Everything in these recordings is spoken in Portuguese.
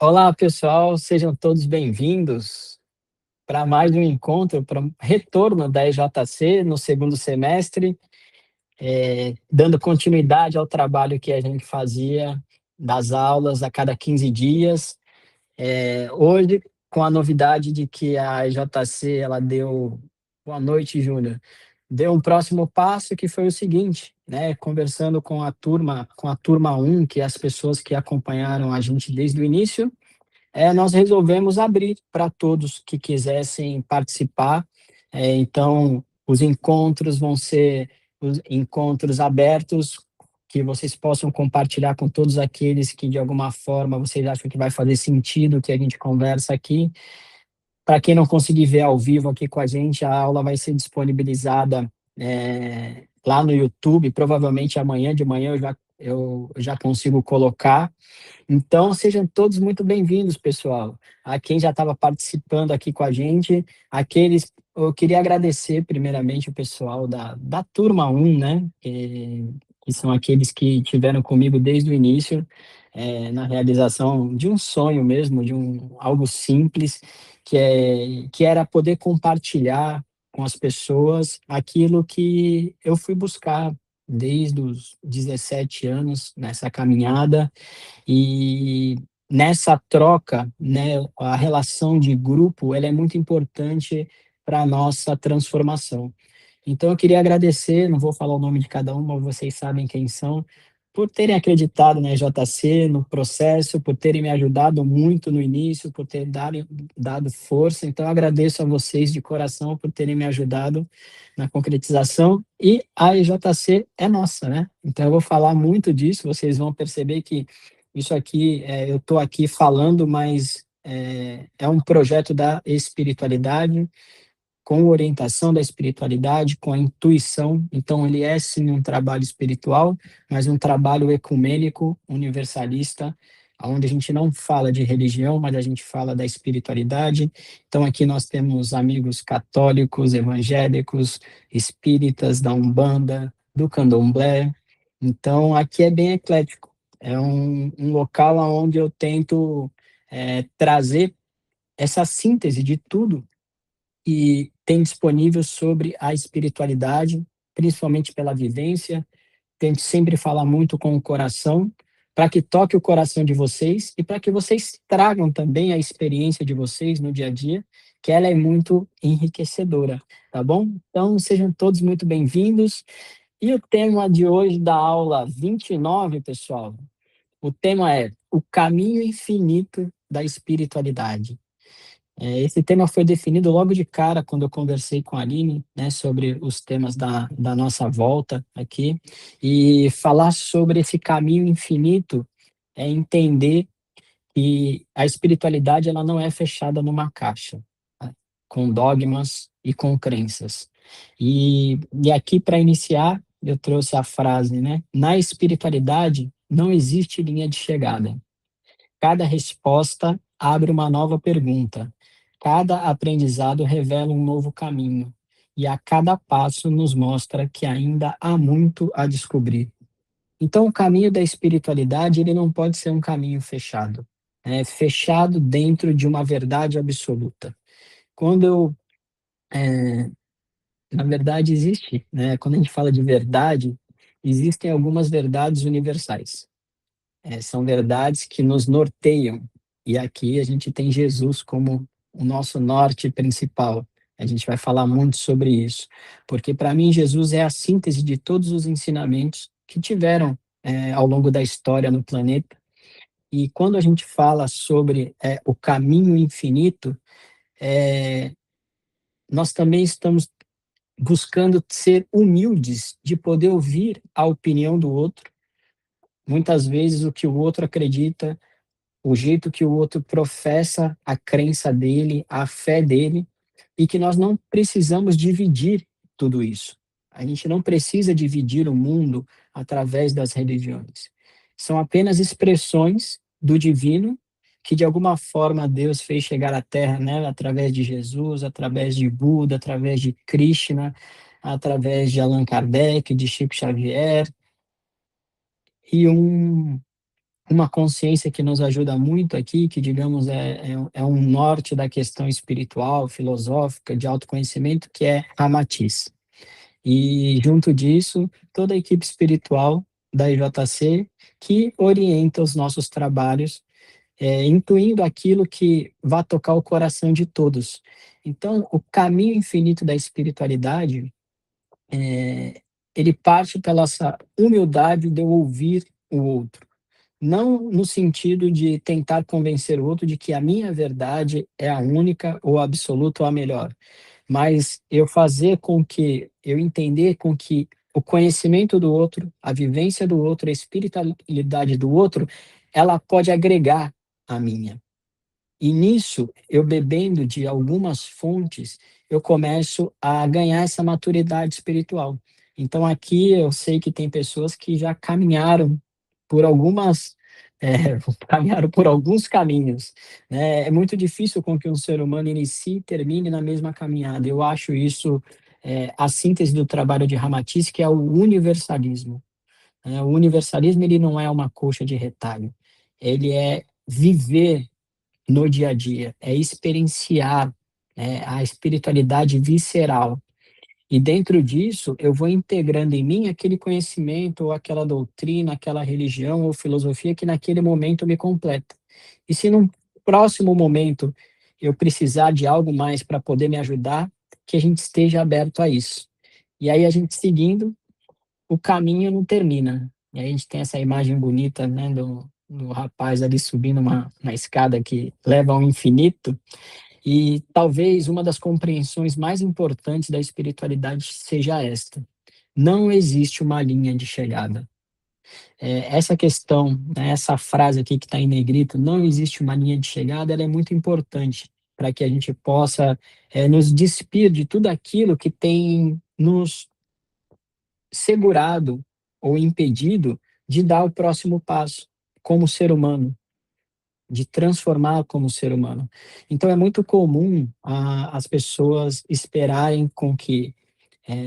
Olá, pessoal, sejam todos bem-vindos para mais um encontro, para um retorno da EJC no segundo semestre, dando continuidade ao trabalho que a gente fazia das aulas a cada 15 dias. Hoje, com a novidade de que a EJC, ela deu, boa noite, Júnior, deu um próximo passo que foi o seguinte, né, conversando com a turma 1, que é as pessoas que acompanharam a gente desde o início, nós resolvemos abrir para todos que quisessem participar. Então, os encontros vão ser os encontros abertos, que vocês possam compartilhar com todos aqueles que, de alguma forma, vocês acham que vai fazer sentido o que a gente conversa aqui. Para quem não conseguir ver ao vivo aqui com a gente, a aula vai ser disponibilizada lá no YouTube. Provavelmente amanhã de manhã eu já consigo colocar. Então, sejam todos muito bem-vindos, pessoal. A quem já estava participando aqui com a gente, eu queria agradecer primeiramente o pessoal da turma 1, né? Que são aqueles que tiveram comigo desde o início, na realização de um sonho mesmo, algo simples, que era poder compartilhar com as pessoas aquilo que eu fui buscar desde os 17 anos nessa caminhada. E nessa troca, né, a relação de grupo, ela é muito importante para a nossa transformação. Então, eu queria agradecer, não vou falar o nome de cada um, mas vocês sabem quem são, por terem acreditado na JC, no processo, por terem me ajudado muito no início, por terem dado força. Então, eu agradeço a vocês de coração por terem me ajudado na concretização. E a EJC é nossa, né? Então, eu vou falar muito disso, vocês vão perceber que isso aqui, eu estou aqui falando, mas é um projeto da espiritualidade, com orientação da espiritualidade, com a intuição. Então, ele é sim um trabalho espiritual, mas um trabalho ecumênico, universalista, onde a gente não fala de religião, mas a gente fala da espiritualidade. Então, aqui nós temos amigos católicos, evangélicos, espíritas, da Umbanda, do Candomblé. Então, aqui é bem eclético. É um local onde eu tento trazer essa síntese de tudo que tem disponível sobre a espiritualidade, principalmente pela vivência. Tento sempre falar muito com o coração, para que toque o coração de vocês e para que vocês tragam também a experiência de vocês no dia a dia, que ela é muito enriquecedora, tá bom? Então, sejam todos muito bem-vindos. E o tema de hoje da aula 29, pessoal, o tema é o caminho infinito da espiritualidade. Esse tema foi definido logo de cara quando eu conversei com a Aline, né, sobre os temas da nossa volta aqui, e falar sobre esse caminho infinito é entender que a espiritualidade ela não é fechada numa caixa, tá? Com dogmas e com crenças. E aqui, para iniciar, eu trouxe a frase, né? Na espiritualidade não existe linha de chegada. Cada resposta abre uma nova pergunta. Cada aprendizado revela um novo caminho. E a cada passo nos mostra que ainda há muito a descobrir. Então, o caminho da espiritualidade, ele não pode ser um caminho fechado. Fechado dentro de uma verdade absoluta. Quando eu, na verdade, existe, né? Quando a gente fala de verdade, existem algumas verdades universais. São verdades que nos norteiam. E aqui a gente tem Jesus como o nosso norte principal. A gente vai falar muito sobre isso, porque para mim Jesus é a síntese de todos os ensinamentos que tiveram ao longo da história no planeta. E quando a gente fala sobre o caminho infinito, nós também estamos buscando ser humildes, de poder ouvir a opinião do outro. Muitas vezes o que o outro acredita, o jeito que o outro professa a crença dele, a fé dele, e que nós não precisamos dividir tudo isso. A gente não precisa dividir o mundo através das religiões. São apenas expressões do divino que de alguma forma Deus fez chegar à Terra, né, através de Jesus, através de Buda, através de Krishna, através de Allan Kardec, de Chico Xavier, e uma consciência que nos ajuda muito aqui, que, digamos, é um norte da questão espiritual, filosófica, de autoconhecimento, que é Ramatiz. E, junto disso, toda a equipe espiritual da IJC que orienta os nossos trabalhos, incluindo aquilo que vai tocar o coração de todos. Então, o caminho infinito da espiritualidade, ele parte pela essa humildade de eu ouvir o outro. Não no sentido de tentar convencer o outro de que a minha verdade é a única ou a absoluta ou a melhor, mas eu fazer com que, eu entender com que o conhecimento do outro, a vivência do outro, a espiritualidade do outro, ela pode agregar a minha. E nisso, eu bebendo de algumas fontes, eu começo a ganhar essa maturidade espiritual. Então, aqui eu sei que tem pessoas que já caminharam por algumas, caminharam por alguns caminhos, né? É muito difícil com que um ser humano inicie e termine na mesma caminhada. Eu acho isso, a síntese do trabalho de Ramatiz, que é o universalismo, né? O universalismo, ele não é uma coxa de retalho, ele é viver no dia a dia, é experienciar, a espiritualidade visceral. E dentro disso, eu vou integrando em mim aquele conhecimento, ou aquela doutrina, aquela religião ou filosofia que naquele momento me completa. E se num próximo momento eu precisar de algo mais para poder me ajudar, que a gente esteja aberto a isso. E aí a gente seguindo, o caminho não termina. E aí a gente tem essa imagem bonita, né, do rapaz ali subindo uma escada que leva ao infinito, e talvez uma das compreensões mais importantes da espiritualidade seja esta: não existe uma linha de chegada. Essa questão, né, essa frase aqui que está em negrito, não existe uma linha de chegada, ela é muito importante para que a gente possa nos despir de tudo aquilo que tem nos segurado ou impedido de dar o próximo passo como ser humano, de transformar como ser humano. Então é muito comum as pessoas esperarem com que,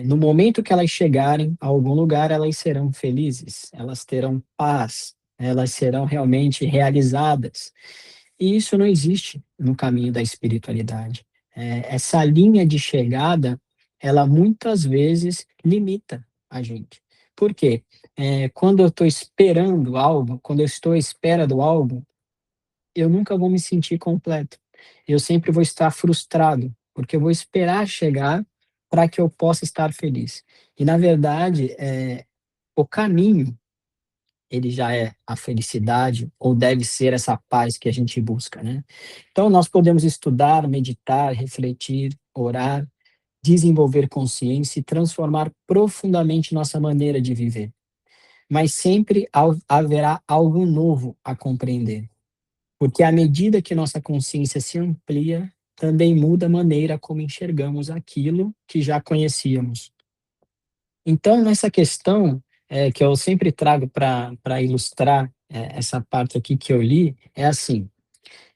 no momento que elas chegarem a algum lugar, elas serão felizes, elas terão paz, elas serão realmente realizadas. E isso não existe no caminho da espiritualidade. Essa linha de chegada, ela muitas vezes limita a gente. Por quê? Quando eu estou esperando algo, quando eu estou à espera do algo, eu nunca vou me sentir completo. Eu sempre vou estar frustrado, porque eu vou esperar chegar para que eu possa estar feliz. E, na verdade, o caminho, ele já é a felicidade, ou deve ser essa paz que a gente busca, né? Então, nós podemos estudar, meditar, refletir, orar, desenvolver consciência e transformar profundamente nossa maneira de viver. Mas sempre haverá algo novo a compreender. Porque à medida que nossa consciência se amplia, também muda a maneira como enxergamos aquilo que já conhecíamos. Então, nessa questão, que eu sempre trago para ilustrar, essa parte aqui que eu li, é assim: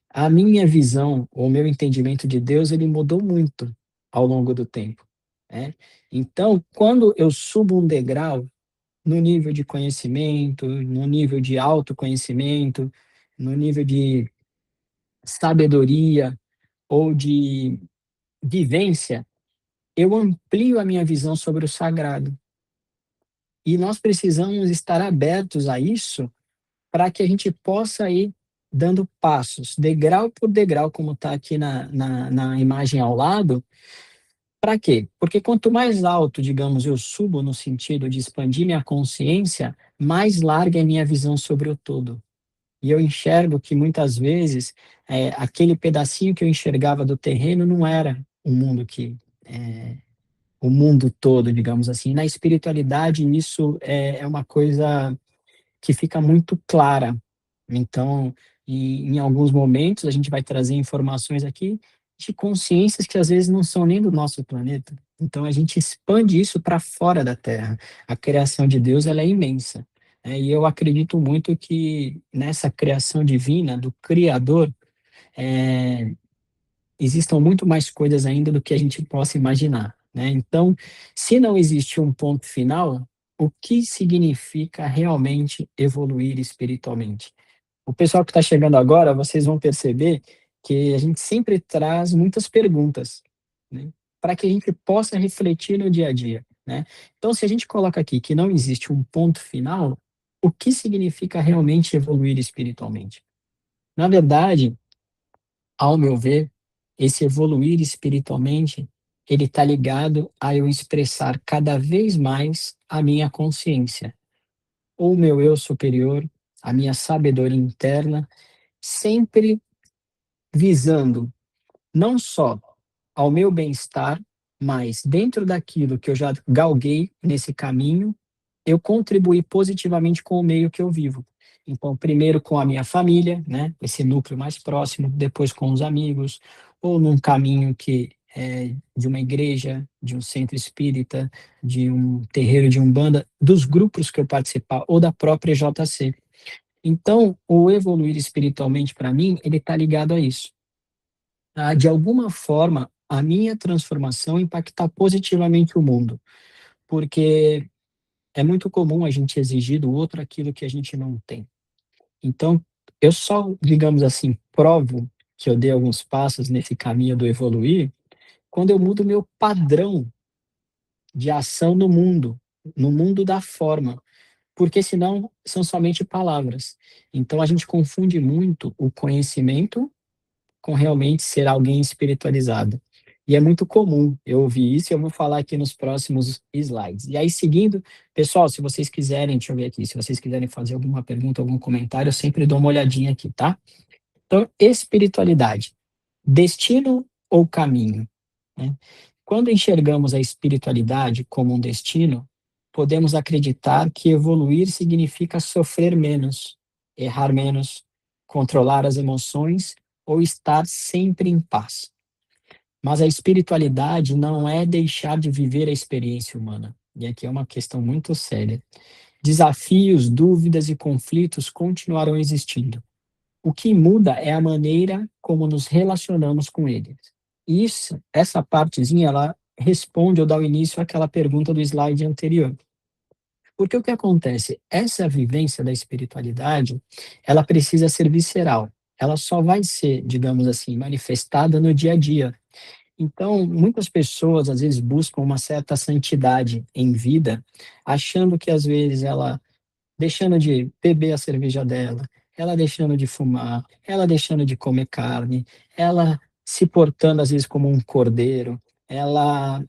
a minha visão, o meu entendimento de Deus, ele mudou muito ao longo do tempo, né? Então, quando eu subo um degrau no nível de conhecimento, no nível de autoconhecimento, no nível de sabedoria ou de vivência, eu amplio a minha visão sobre o sagrado. E nós precisamos estar abertos a isso para que a gente possa ir dando passos, degrau por degrau, como está aqui na imagem ao lado. Para quê? Porque quanto mais alto, digamos, eu subo no sentido de expandir minha consciência, mais larga é minha visão sobre o todo. E eu enxergo que muitas vezes aquele pedacinho que eu enxergava do terreno não era o mundo é, o mundo todo, digamos assim. Na espiritualidade, isso é uma coisa que fica muito clara. Então, em alguns momentos, a gente vai trazer informações aqui de consciências que às vezes não são nem do nosso planeta. Então, a gente expande isso para fora da Terra. A criação de Deus, ela é imensa. E eu acredito muito que nessa criação divina, do Criador, é, existam muito mais coisas ainda do que a gente possa imaginar, né? Então, se não existe um ponto final, o que significa realmente evoluir espiritualmente? O pessoal que está chegando agora, vocês vão perceber que a gente sempre traz muitas perguntas, né, para que a gente possa refletir no dia a dia, né. Então, se a gente coloca aqui que não existe um ponto final, o que significa realmente evoluir espiritualmente? Na verdade, ao meu ver, esse evoluir espiritualmente, ele está ligado a eu expressar cada vez mais a minha consciência, ou o meu eu superior, a minha sabedoria interna, sempre visando não só ao meu bem-estar, mas dentro daquilo que eu já galguei nesse caminho, eu contribuir positivamente com o meio que eu vivo. Então, primeiro com a minha família, né, esse núcleo mais próximo, depois com os amigos, ou num caminho que é de uma igreja, de um centro espírita, de um terreiro de umbanda, dos grupos que eu participar, ou da própria JC. Então, o evoluir espiritualmente para mim, ele está ligado a isso. De alguma forma, a minha transformação impactar positivamente o mundo, porque é muito comum a gente exigir do outro aquilo que a gente não tem. Então, eu só, digamos assim, provo que eu dei alguns passos nesse caminho do evoluir, quando eu mudo meu padrão de ação no mundo da forma, porque senão são somente palavras. Então a gente confunde muito o conhecimento com realmente ser alguém espiritualizado. E é muito comum eu ouvir isso e eu vou falar aqui nos próximos slides. E aí, seguindo, pessoal, se vocês quiserem, deixa eu ver aqui, se vocês quiserem fazer alguma pergunta, algum comentário, eu sempre dou uma olhadinha aqui, tá? Então, espiritualidade, destino ou caminho, né? Quando enxergamos a espiritualidade como um destino, podemos acreditar que evoluir significa sofrer menos, errar menos, controlar as emoções ou estar sempre em paz. Mas a espiritualidade não é deixar de viver a experiência humana. E aqui é uma questão muito séria. Desafios, dúvidas e conflitos continuarão existindo. O que muda é a maneira como nos relacionamos com eles. Isso, essa partezinha, ela responde ou dá o início àquela pergunta do slide anterior. Porque o que acontece? Essa vivência da espiritualidade, ela precisa ser visceral. Ela só vai ser, digamos assim, manifestada no dia a dia. Então, muitas pessoas às vezes buscam uma certa santidade em vida, achando que às vezes ela deixando de beber a cerveja dela, ela deixando de fumar, ela deixando de comer carne, ela se portando às vezes como um cordeiro, ela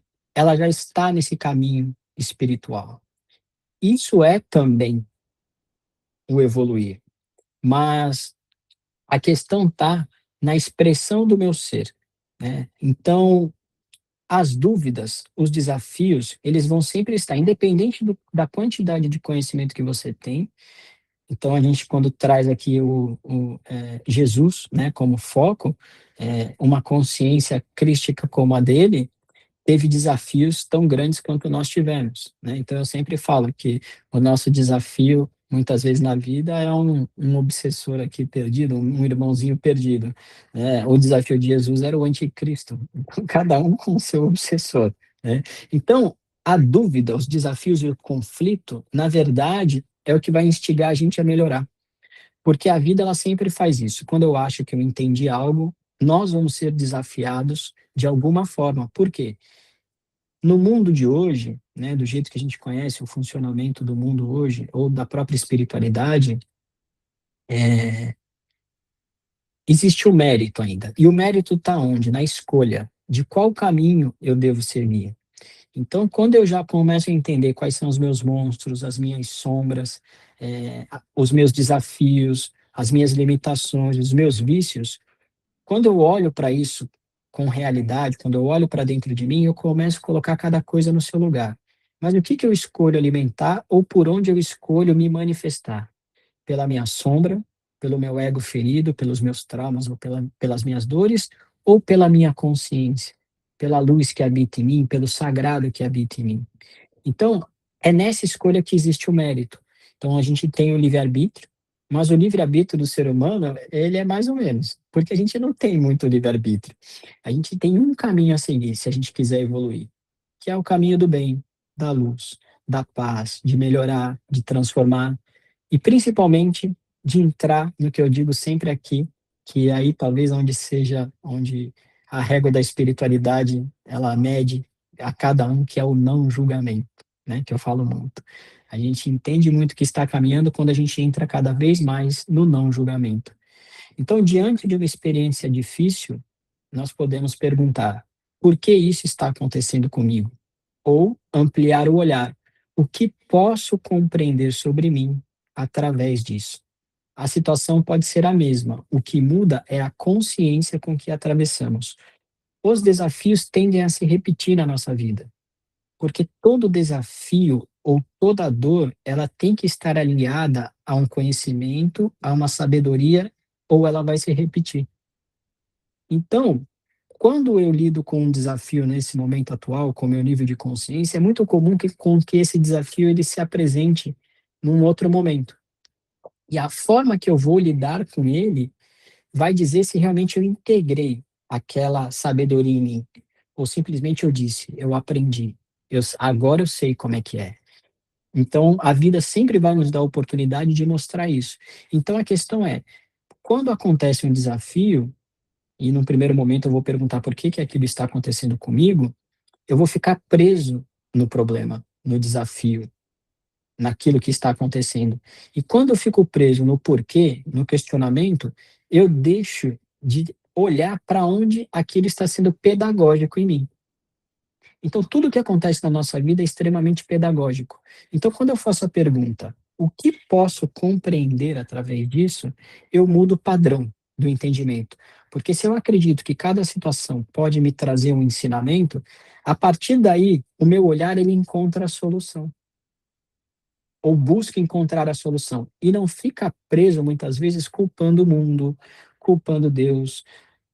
já está nesse caminho espiritual. Isso é também o evoluir, mas a questão está na expressão do meu ser, né? Então, as dúvidas, os desafios, eles vão sempre estar, independente da quantidade de conhecimento que você tem. Então, a gente, quando traz aqui Jesus, né, como foco, uma consciência crística como a dele, teve desafios tão grandes quanto nós tivemos, né? Então, eu sempre falo que o nosso desafio, muitas vezes na vida, é um obsessor aqui perdido, um irmãozinho perdido, né? O desafio de Jesus era o anticristo, então, cada um com o seu obsessor, né? Então, a dúvida, os desafios e o conflito, na verdade, é o que vai instigar a gente a melhorar. Porque a vida, ela sempre faz isso. Quando eu acho que eu entendi algo, nós vamos ser desafiados de alguma forma. Por quê? No mundo de hoje, né, do jeito que a gente conhece o funcionamento do mundo hoje, ou da própria espiritualidade, é, existe o mérito ainda. E o mérito está onde? Na escolha de qual caminho eu devo seguir. Então, quando eu já começo a entender quais são os meus monstros, as minhas sombras, os meus desafios, as minhas limitações, os meus vícios, quando eu olho para isso com realidade, quando eu olho para dentro de mim, eu começo a colocar cada coisa no seu lugar. Mas o que que eu escolho alimentar ou por onde eu escolho me manifestar? Pela minha sombra, pelo meu ego ferido, pelos meus traumas ou pelas minhas dores, ou pela minha consciência, pela luz que habita em mim, pelo sagrado que habita em mim? Então, é nessa escolha que existe o mérito. Então, a gente tem o livre-arbítrio, mas o livre-arbítrio do ser humano, ele é mais ou menos, porque a gente não tem muito livre-arbítrio. A gente tem um caminho a seguir, se a gente quiser evoluir, que é o caminho do bem, da luz, da paz, de melhorar, de transformar, e principalmente de entrar no que eu digo sempre aqui, que aí talvez onde seja, onde a régua da espiritualidade, ela mede a cada um, que é o não julgamento, né, que eu falo muito. A gente entende muito que está caminhando quando a gente entra cada vez mais no não julgamento. Então, diante de uma experiência difícil, nós podemos perguntar: por que isso está acontecendo comigo? Ou ampliar o olhar: o que posso compreender sobre mim através disso? A situação pode ser a mesma, o que muda é a consciência com que atravessamos. Os desafios tendem a se repetir na nossa vida, porque todo desafio ou toda dor, ela tem que estar alinhada a um conhecimento, a uma sabedoria, ou ela vai se repetir. Então, quando eu lido com um desafio nesse momento atual, com o meu nível de consciência, é muito comum que esse desafio ele se apresente num outro momento. E a forma que eu vou lidar com ele vai dizer se realmente eu integrei aquela sabedoria em mim, ou simplesmente eu disse, eu aprendi, agora eu sei como é que é. Então, a vida sempre vai nos dar a oportunidade de mostrar isso. Então, a questão é, quando acontece um desafio, e num primeiro momento eu vou perguntar por que que aquilo está acontecendo comigo, eu vou ficar preso no problema, no desafio, naquilo que está acontecendo. E quando eu fico preso no porquê, no questionamento, eu deixo de olhar para onde aquilo está sendo pedagógico em mim. Então, tudo que acontece na nossa vida é extremamente pedagógico. Então, quando eu faço a pergunta, o que posso compreender através disso, eu mudo o padrão do entendimento. Porque se eu acredito que cada situação pode me trazer um ensinamento, a partir daí, o meu olhar ele encontra a solução ou busca encontrar a solução e não fica preso muitas vezes culpando o mundo, culpando Deus,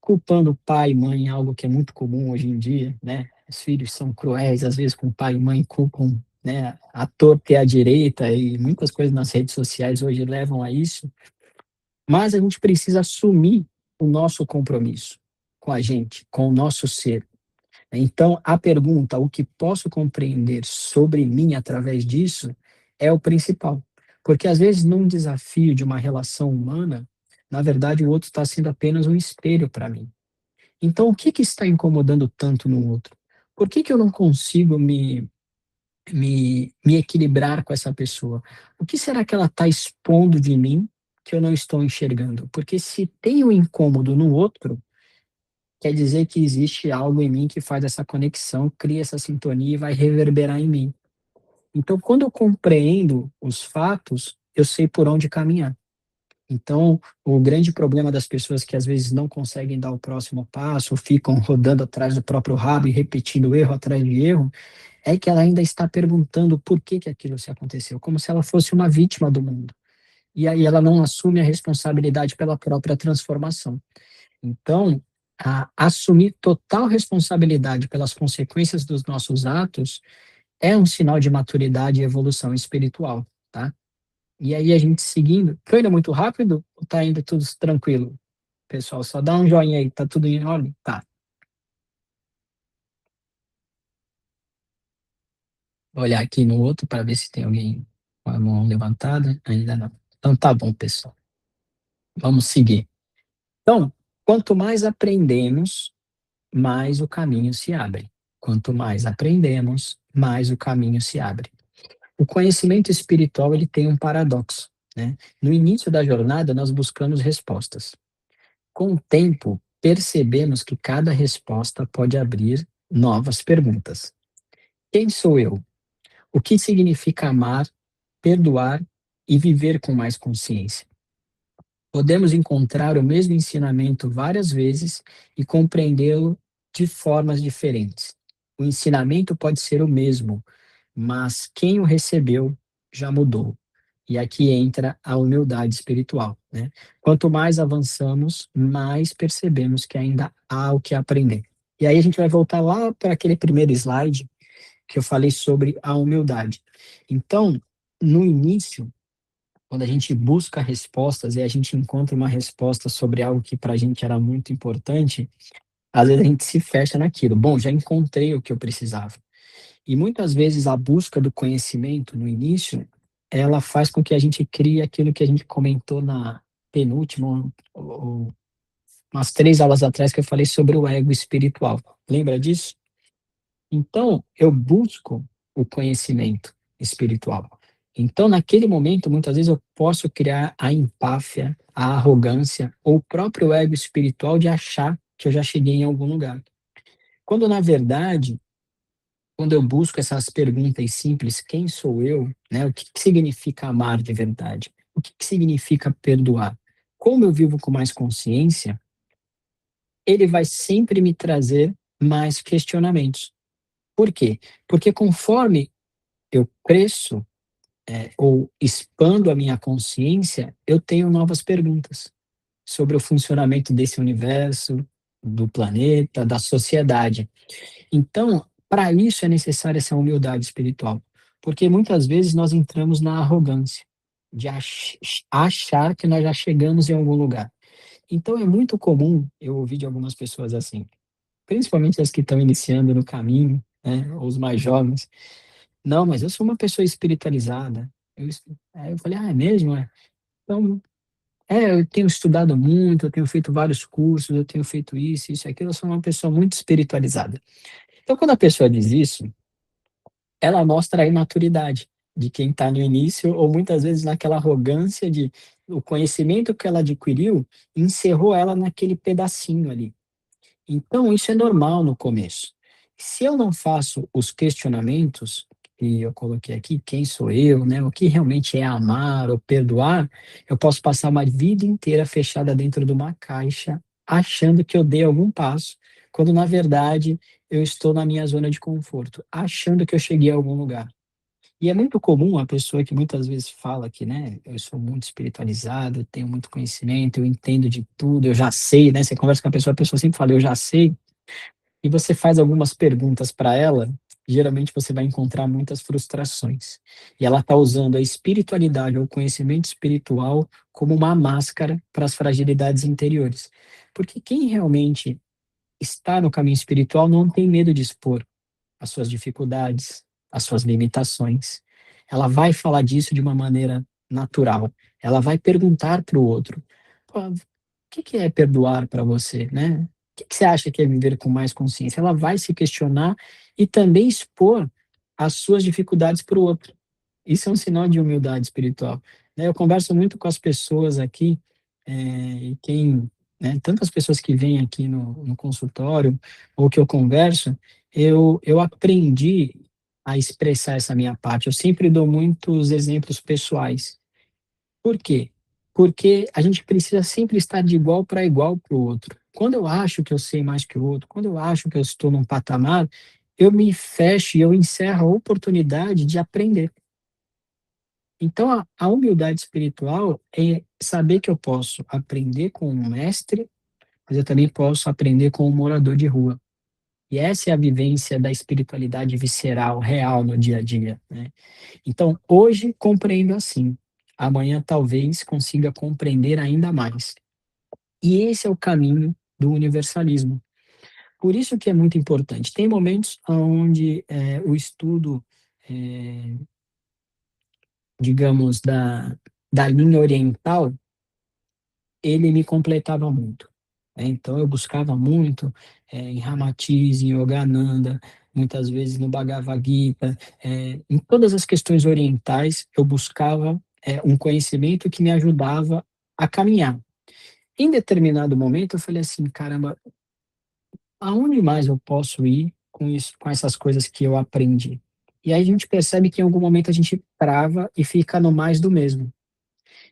culpando pai e mãe, algo que é muito comum hoje em dia, né? Os filhos são cruéis, às vezes com pai e mãe culpam, né, a torta e a direita e muitas coisas nas redes sociais hoje levam a isso, mas a gente precisa assumir o nosso compromisso com a gente, com o nosso ser. Então, a pergunta, o que posso compreender sobre mim através disso, é o principal. Porque às vezes, num desafio de uma relação humana, na verdade, o outro está sendo apenas um espelho para mim. Então, o que que está incomodando tanto no outro? Por que que eu não consigo me equilibrar com essa pessoa? O que será que ela está expondo de mim que eu não estou enxergando? Porque se tem um incômodo no outro, quer dizer que existe algo em mim que faz essa conexão, cria essa sintonia e vai reverberar em mim. Então, quando eu compreendo os fatos, eu sei por onde caminhar. Então, o grande problema das pessoas que às vezes não conseguem dar o próximo passo, ficam rodando atrás do próprio rabo e repetindo erro atrás de erro, é que ela ainda está perguntando por que que aquilo se aconteceu, como se ela fosse uma vítima do mundo. E aí ela não assume a responsabilidade pela própria transformação. Então, assumir total responsabilidade pelas consequências dos nossos atos é um sinal de maturidade e evolução espiritual, tá? E aí a gente seguindo, foi indo muito rápido ou tá indo tudo tranquilo? Pessoal, só dá um joinha aí, tá tudo em ordem? Tá. Vou olhar aqui no outro para ver se tem alguém com a mão levantada. Ainda não. Então tá bom, pessoal. Vamos seguir. Então, quanto mais aprendemos, mais o caminho se abre. Quanto mais aprendemos, mais o caminho se abre. O conhecimento espiritual ele tem um paradoxo, né? No início da jornada, nós buscamos respostas. Com o tempo, percebemos que cada resposta pode abrir novas perguntas. Quem sou eu? O que significa amar, perdoar e viver com mais consciência? Podemos encontrar o mesmo ensinamento várias vezes e compreendê-lo de formas diferentes. O ensinamento pode ser o mesmo, mas quem o recebeu já mudou. E aqui entra a humildade espiritual, né? Quanto mais avançamos, mais percebemos que ainda há o que aprender. E aí a gente vai voltar lá para aquele primeiro slide que eu falei sobre a humildade. Então, no início, quando a gente busca respostas e a gente encontra uma resposta sobre algo que para a gente era muito importante, às vezes a gente se fecha naquilo. Bom, já encontrei o que eu precisava. E muitas vezes a busca do conhecimento no início ela faz com que a gente crie aquilo que a gente comentou na penúltima, umas 3 aulas atrás, que eu falei sobre o ego espiritual. Lembra disso? Então, eu busco o conhecimento espiritual. Então, naquele momento, muitas vezes eu posso criar a empáfia, a arrogância ou o próprio ego espiritual de achar que eu já cheguei em algum lugar. Quando, na verdade, quando eu busco essas perguntas simples, quem sou eu, né? O que significa amar de verdade? O que significa perdoar? Como eu vivo com mais consciência, ele vai sempre me trazer mais questionamentos. Por quê? Porque conforme eu cresço, ou expando a minha consciência, eu tenho novas perguntas sobre o funcionamento desse universo, do planeta, da sociedade. Então, para isso é necessária essa humildade espiritual, porque muitas vezes nós entramos na arrogância de achar que nós já chegamos em algum lugar. Então é muito comum eu ouvir de algumas pessoas assim, principalmente as que estão iniciando no caminho, né, ou os mais jovens. Não, mas eu sou uma pessoa espiritualizada. Aí eu falei, ah, é mesmo? É? Então, eu tenho estudado muito, eu tenho feito vários cursos, eu tenho feito isso, aquilo, eu sou uma pessoa muito espiritualizada. Então, quando a pessoa diz isso, ela mostra a imaturidade de quem está no início, ou muitas vezes naquela arrogância de o conhecimento que ela adquiriu encerrou ela naquele pedacinho ali. Então, isso é normal no começo. Se eu não faço os questionamentos que eu coloquei aqui, quem sou eu, né, o que realmente é amar ou perdoar, eu posso passar uma vida inteira fechada dentro de uma caixa, achando que eu dei algum passo, quando na verdade eu estou na minha zona de conforto, achando que eu cheguei a algum lugar. E é muito comum a pessoa que muitas vezes fala que, né, eu sou muito espiritualizado, eu tenho muito conhecimento, eu entendo de tudo, eu já sei, né? Você conversa com a pessoa sempre fala, eu já sei, e você faz algumas perguntas para ela, geralmente você vai encontrar muitas frustrações. E ela está usando a espiritualidade ou o conhecimento espiritual como uma máscara para as fragilidades interiores. Porque quem realmente está no caminho espiritual não tem medo de expor as suas dificuldades, as suas limitações. Ela vai falar disso de uma maneira natural. Ela vai perguntar para o outro: o que é perdoar para você, né? O que você acha que é viver com mais consciência? Ela vai se questionar e também expor as suas dificuldades para o outro. Isso é um sinal de humildade espiritual. Né? Eu converso muito com as pessoas aqui, e né, tantas pessoas que vêm aqui no consultório, ou que eu converso, eu aprendi a expressar essa minha parte. Eu sempre dou muitos exemplos pessoais. Por quê? Porque a gente precisa sempre estar de igual para igual para o outro. Quando eu acho que eu sei mais que o outro, quando eu acho que eu estou num patamar, eu me fecho e eu encerro a oportunidade de aprender. Então, a humildade espiritual é saber que eu posso aprender com um mestre, mas eu também posso aprender com um morador de rua. E essa é a vivência da espiritualidade visceral, real no dia a dia, né? Então, hoje compreendo assim, amanhã talvez consiga compreender ainda mais. E esse é o caminho do universalismo. Por isso que é muito importante. Tem momentos onde o estudo, é, digamos, da linha oriental, ele me completava muito. Né? Então, eu buscava muito em Ramatiz, em Yogananda, muitas vezes no Bhagavad Gita, em todas as questões orientais, eu buscava um conhecimento que me ajudava a caminhar. Em determinado momento, eu falei assim, caramba, aonde mais eu posso ir com isso, com essas coisas que eu aprendi? E aí a gente percebe que em algum momento a gente trava e fica no mais do mesmo.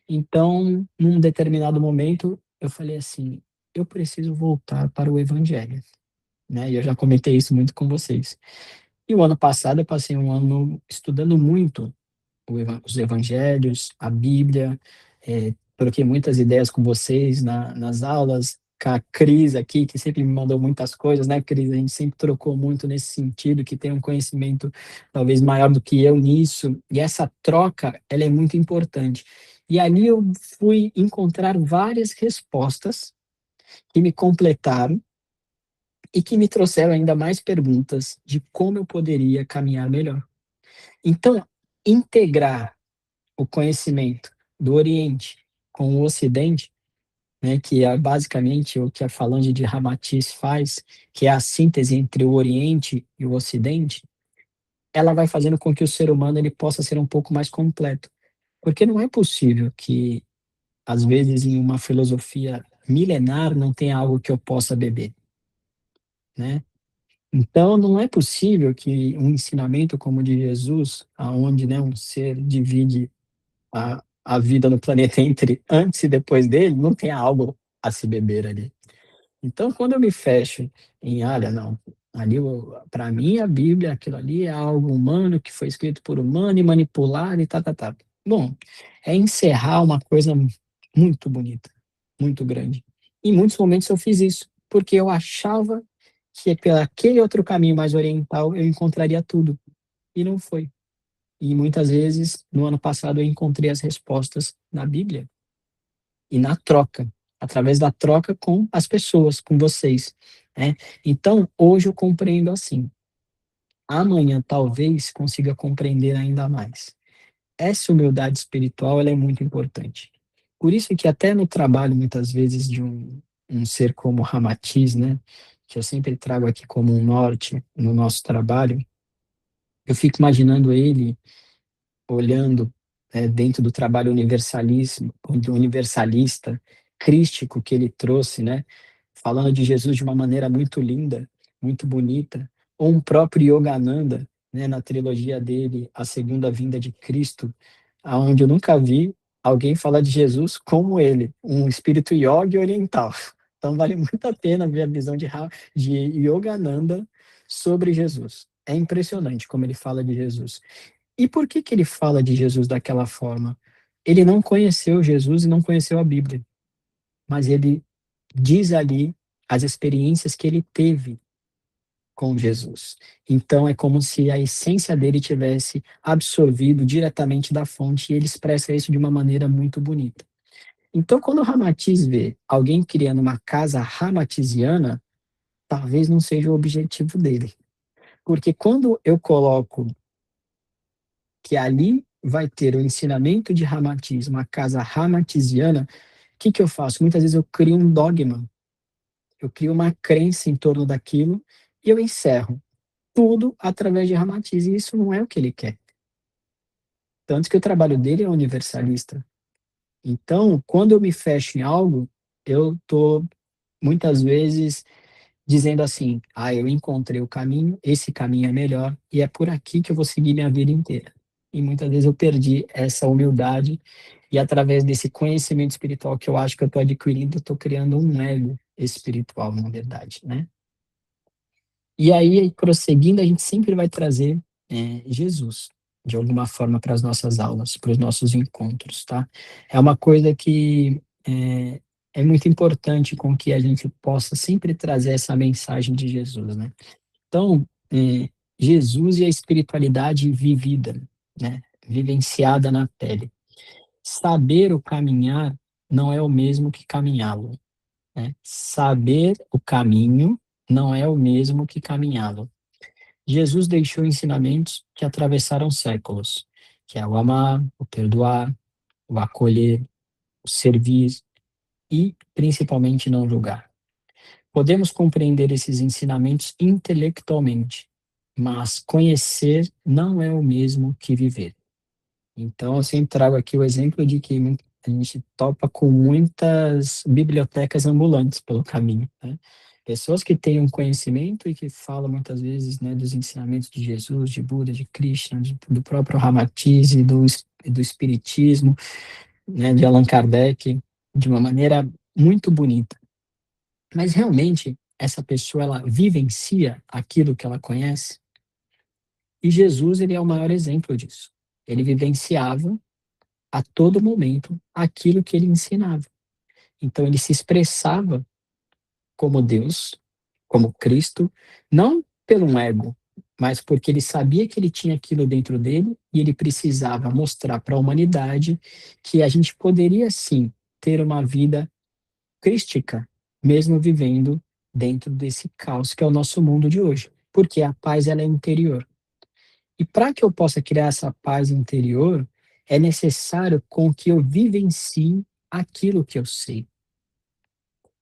Então, num determinado momento, eu falei assim: eu preciso voltar para o Evangelho, né? E eu já comentei isso muito com vocês. E o ano passado eu passei um ano estudando muito os Evangelhos, a Bíblia, troquei muitas ideias com vocês nas aulas, com a Cris aqui, que sempre me mandou muitas coisas, né, Cris? A gente sempre trocou muito nesse sentido, que tem um conhecimento talvez maior do que eu nisso, e essa troca, ela é muito importante. E ali eu fui encontrar várias respostas que me completaram e que me trouxeram ainda mais perguntas de como eu poderia caminhar melhor. Então, integrar o conhecimento do Oriente com o Ocidente, né, que é basicamente o que a falange de Ramatiz faz, que é a síntese entre o Oriente e o Ocidente, ela vai fazendo com que o ser humano ele possa ser um pouco mais completo. Porque não é possível que, às vezes, em uma filosofia milenar, não tenha algo que eu possa beber, né? Então, não é possível que um ensinamento como o de Jesus, aonde, né, um ser divide a vida no planeta entre antes e depois dele, não tenha algo a se beber ali. Então, quando eu me fecho em, olha, não, ali, para mim, a Bíblia, aquilo ali é algo humano, que foi escrito por humano e manipulado e tá, tá, tá. Bom, é encerrar uma coisa muito bonita, muito grande. Em muitos momentos eu fiz isso, porque eu achava que pelo aquele outro caminho mais oriental eu encontraria tudo, e não foi. E muitas vezes, no ano passado, eu encontrei as respostas na Bíblia e na troca, através da troca com as pessoas, com vocês, né? Então, hoje eu compreendo assim. Amanhã, talvez, consiga compreender ainda mais. Essa humildade espiritual, ela é muito importante. Por isso que até no trabalho, muitas vezes, de um ser como Ramatiz, né? Que eu sempre trago aqui como um norte no nosso trabalho, eu fico imaginando ele olhando, dentro do trabalho universalista, crístico que ele trouxe, né, falando de Jesus de uma maneira muito linda, muito bonita, ou um próprio Yogananda, né, na trilogia dele, A Segunda Vinda de Cristo, aonde eu nunca vi alguém falar de Jesus como ele, um espírito yogi oriental. Então vale muito a pena ver a visão de Yogananda sobre Jesus. É impressionante como ele fala de Jesus. E por que que ele fala de Jesus daquela forma? Ele não conheceu Jesus e não conheceu a Bíblia, mas ele diz ali as experiências que ele teve com Jesus. Então é como se a essência dele tivesse absorvido diretamente da fonte e ele expressa isso de uma maneira muito bonita. Então quando o Ramatiz vê alguém criando uma casa ramatiziana, talvez não seja o objetivo dele. Porque quando eu coloco que ali vai ter o ensinamento de Ramatiz, uma casa ramatiziana, o que que eu faço? Muitas vezes eu crio um dogma, eu crio uma crença em torno daquilo e eu encerro tudo através de Ramatiz, e isso não é o que ele quer. Tanto que o trabalho dele é universalista. Então, quando eu me fecho em algo, eu estou muitas vezes dizendo assim: eu encontrei o caminho, esse caminho é melhor e é por aqui que eu vou seguir minha vida inteira. E muitas vezes eu perdi essa humildade e através desse conhecimento espiritual que eu acho que eu estou adquirindo, eu estou criando um ego espiritual, na verdade, né? E aí, prosseguindo, a gente sempre vai trazer Jesus, de alguma forma, para as nossas aulas, para os nossos encontros, tá? É uma coisa que é muito importante com que a gente possa sempre trazer essa mensagem de Jesus, né? Então, Jesus e a espiritualidade vivida, né? Vivenciada na pele. Saber o caminhar não é o mesmo que caminhá-lo, né? Saber o caminho não é o mesmo que caminhá-lo. Jesus deixou ensinamentos que atravessaram séculos, que é o amar, o perdoar, o acolher, o servir e, principalmente, não julgar. Podemos compreender esses ensinamentos intelectualmente, mas conhecer não é o mesmo que viver. Então, eu sempre trago aqui o exemplo de que a gente topa com muitas bibliotecas ambulantes pelo caminho, né? Pessoas que têm um conhecimento e que falam muitas vezes, né, dos ensinamentos de Jesus, de Buda, de Krishna, do próprio Ramatiz e do Espiritismo, né, de Allan Kardec, de uma maneira muito bonita. Mas realmente essa pessoa ela vivencia aquilo que ela conhece? E Jesus ele é o maior exemplo disso. Ele vivenciava a todo momento aquilo que ele ensinava. Então ele se expressava como Deus, como Cristo, não pelo um ego, mas porque ele sabia que ele tinha aquilo dentro dele e ele precisava mostrar para a humanidade que a gente poderia sim ter uma vida crística, mesmo vivendo dentro desse caos que é o nosso mundo de hoje, porque a paz ela é interior. E para que eu possa criar essa paz interior, é necessário com que eu vivencie aquilo que eu sei,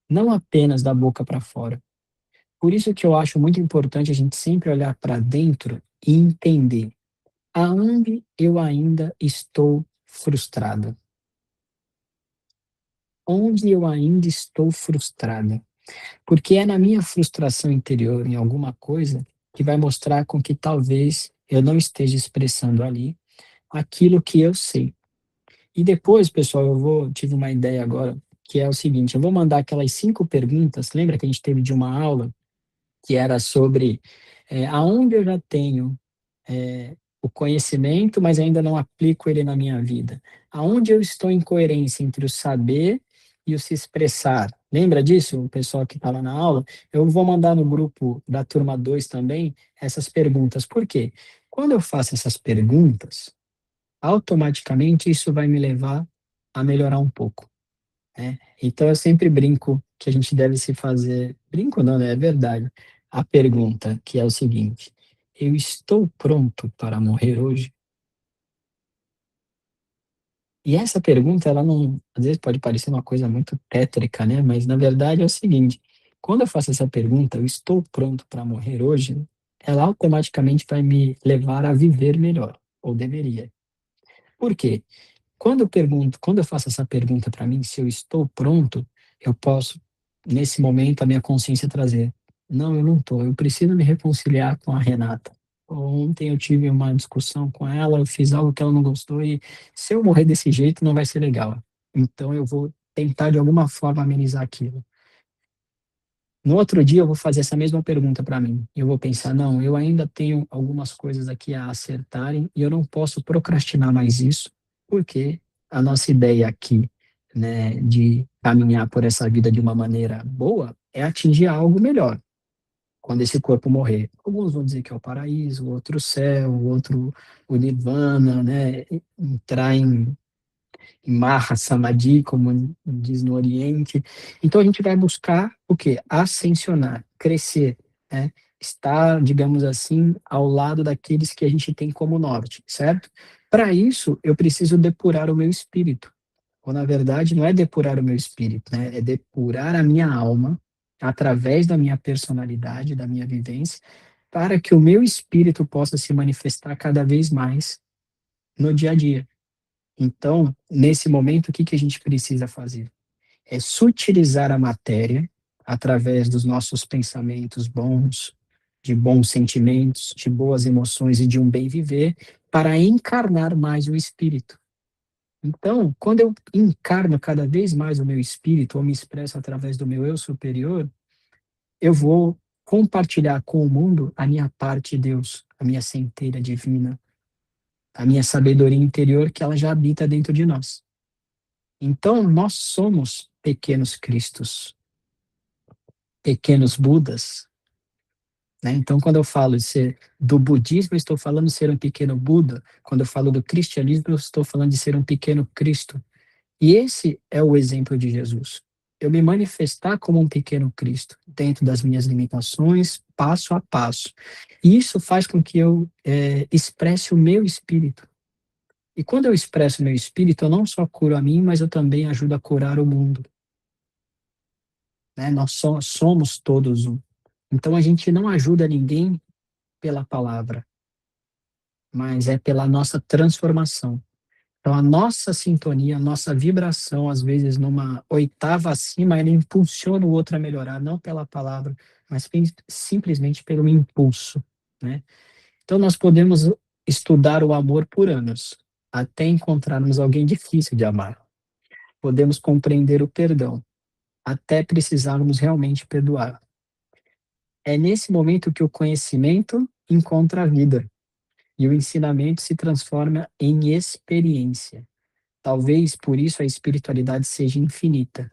não apenas da boca para fora. Por isso que eu acho muito importante a gente sempre olhar para dentro e entender aonde eu ainda estou frustrado. Onde eu ainda estou frustrada. Porque é na minha frustração interior em alguma coisa que vai mostrar com que talvez eu não esteja expressando ali aquilo que eu sei. E depois, pessoal, tive uma ideia agora, que é o seguinte, eu vou mandar aquelas 5 perguntas, lembra que a gente teve de uma aula que era sobre aonde eu já tenho o conhecimento, mas ainda não aplico ele na minha vida. Aonde eu estou em coerência entre o saber e o se expressar. Lembra disso, o pessoal que está lá na aula? Eu vou mandar no grupo da turma 2 também essas perguntas. Por quê? Quando eu faço essas perguntas, automaticamente isso vai me levar a melhorar um pouco, né? Então eu sempre brinco que a gente deve se fazer, brinco não, né? É verdade. A pergunta que é o seguinte: eu estou pronto para morrer hoje? E essa pergunta, ela não, às vezes pode parecer uma coisa muito tétrica, né? Mas na verdade é o seguinte: quando eu faço essa pergunta, eu estou pronto para morrer hoje? Ela automaticamente vai me levar a viver melhor, ou deveria. Por quê? Quando eu faço essa pergunta para mim, se eu estou pronto, eu posso, nesse momento, a minha consciência trazer, não, eu não estou, eu preciso me reconciliar com a Renata. Ontem eu tive uma discussão com ela, eu fiz algo que ela não gostou e se eu morrer desse jeito não vai ser legal. Então eu vou tentar de alguma forma amenizar aquilo. No outro dia eu vou fazer essa mesma pergunta para mim. Eu vou pensar, não, eu ainda tenho algumas coisas aqui a acertarem e eu não posso procrastinar mais isso, porque a nossa ideia aqui, né, de caminhar por essa vida de uma maneira boa é atingir algo melhor quando esse corpo morrer. Alguns vão dizer que é o paraíso, outro o céu, outro o nirvana, né, entrar em Maha Samadhi, como diz no Oriente. Então a gente vai buscar o quê? Ascensionar, crescer, né? Estar, digamos assim, ao lado daqueles que a gente tem como norte, certo? Para isso, eu preciso depurar o meu espírito. Ou, na verdade, não é depurar o meu espírito, né? É depurar a minha alma através da minha personalidade, da minha vivência, para que o meu espírito possa se manifestar cada vez mais no dia a dia. Então, nesse momento, o que que a gente precisa fazer? É sutilizar a matéria através dos nossos pensamentos bons, de bons sentimentos, de boas emoções e de um bem viver, para encarnar mais o espírito. Então, quando eu encarno cada vez mais o meu espírito, ou me expresso através do meu eu superior, eu vou compartilhar com o mundo a minha parte de Deus, a minha centelha divina, a minha sabedoria interior que ela já habita dentro de nós. Então, nós somos pequenos cristos, pequenos budas, né? Então, quando eu falo de ser do budismo, eu estou falando de ser um pequeno Buda. Quando eu falo do cristianismo, eu estou falando de ser um pequeno Cristo. E esse é o exemplo de Jesus. Eu me manifestar como um pequeno Cristo, dentro das minhas limitações, passo a passo. E isso faz com que eu expresse o meu espírito. E quando eu expresso o meu espírito, eu não só curo a mim, mas eu também ajudo a curar o mundo, né? Nós somos todos um. Então a gente não ajuda ninguém pela palavra, mas é pela nossa transformação. Então a nossa sintonia, a nossa vibração, às vezes numa oitava acima, ela impulsiona o outro a melhorar, não pela palavra, mas simplesmente pelo impulso, né? Então nós podemos estudar o amor por anos, até encontrarmos alguém difícil de amar. Podemos compreender o perdão, até precisarmos realmente perdoar. É nesse momento que o conhecimento encontra a vida e o ensinamento se transforma em experiência. Talvez por isso a espiritualidade seja infinita.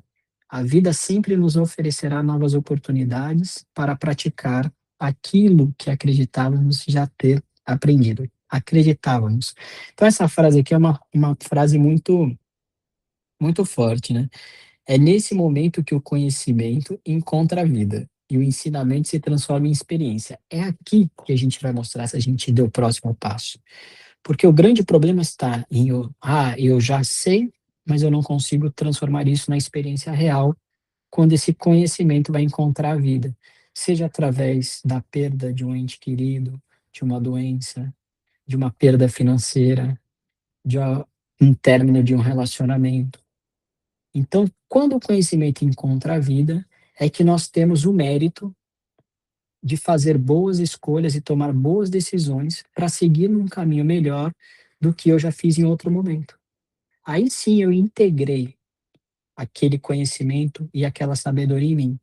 A vida sempre nos oferecerá novas oportunidades para praticar aquilo que acreditávamos já ter aprendido. Acreditávamos. Então, essa frase aqui é uma frase muito forte, né? É nesse momento que o conhecimento encontra a vida e o ensinamento se transforma em experiência. É aqui que a gente vai mostrar se a gente deu o próximo passo. Porque o grande problema está em eu já sei, mas eu não consigo transformar isso na experiência real, quando esse conhecimento vai encontrar a vida, seja através da perda de um ente querido, de uma doença, de uma perda financeira, de um término de um relacionamento. Então, quando o conhecimento encontra a vida, é que nós temos o mérito de fazer boas escolhas e tomar boas decisões para seguir num caminho melhor do que eu já fiz em outro momento. Aí sim eu integrei aquele conhecimento e aquela sabedoria em mim,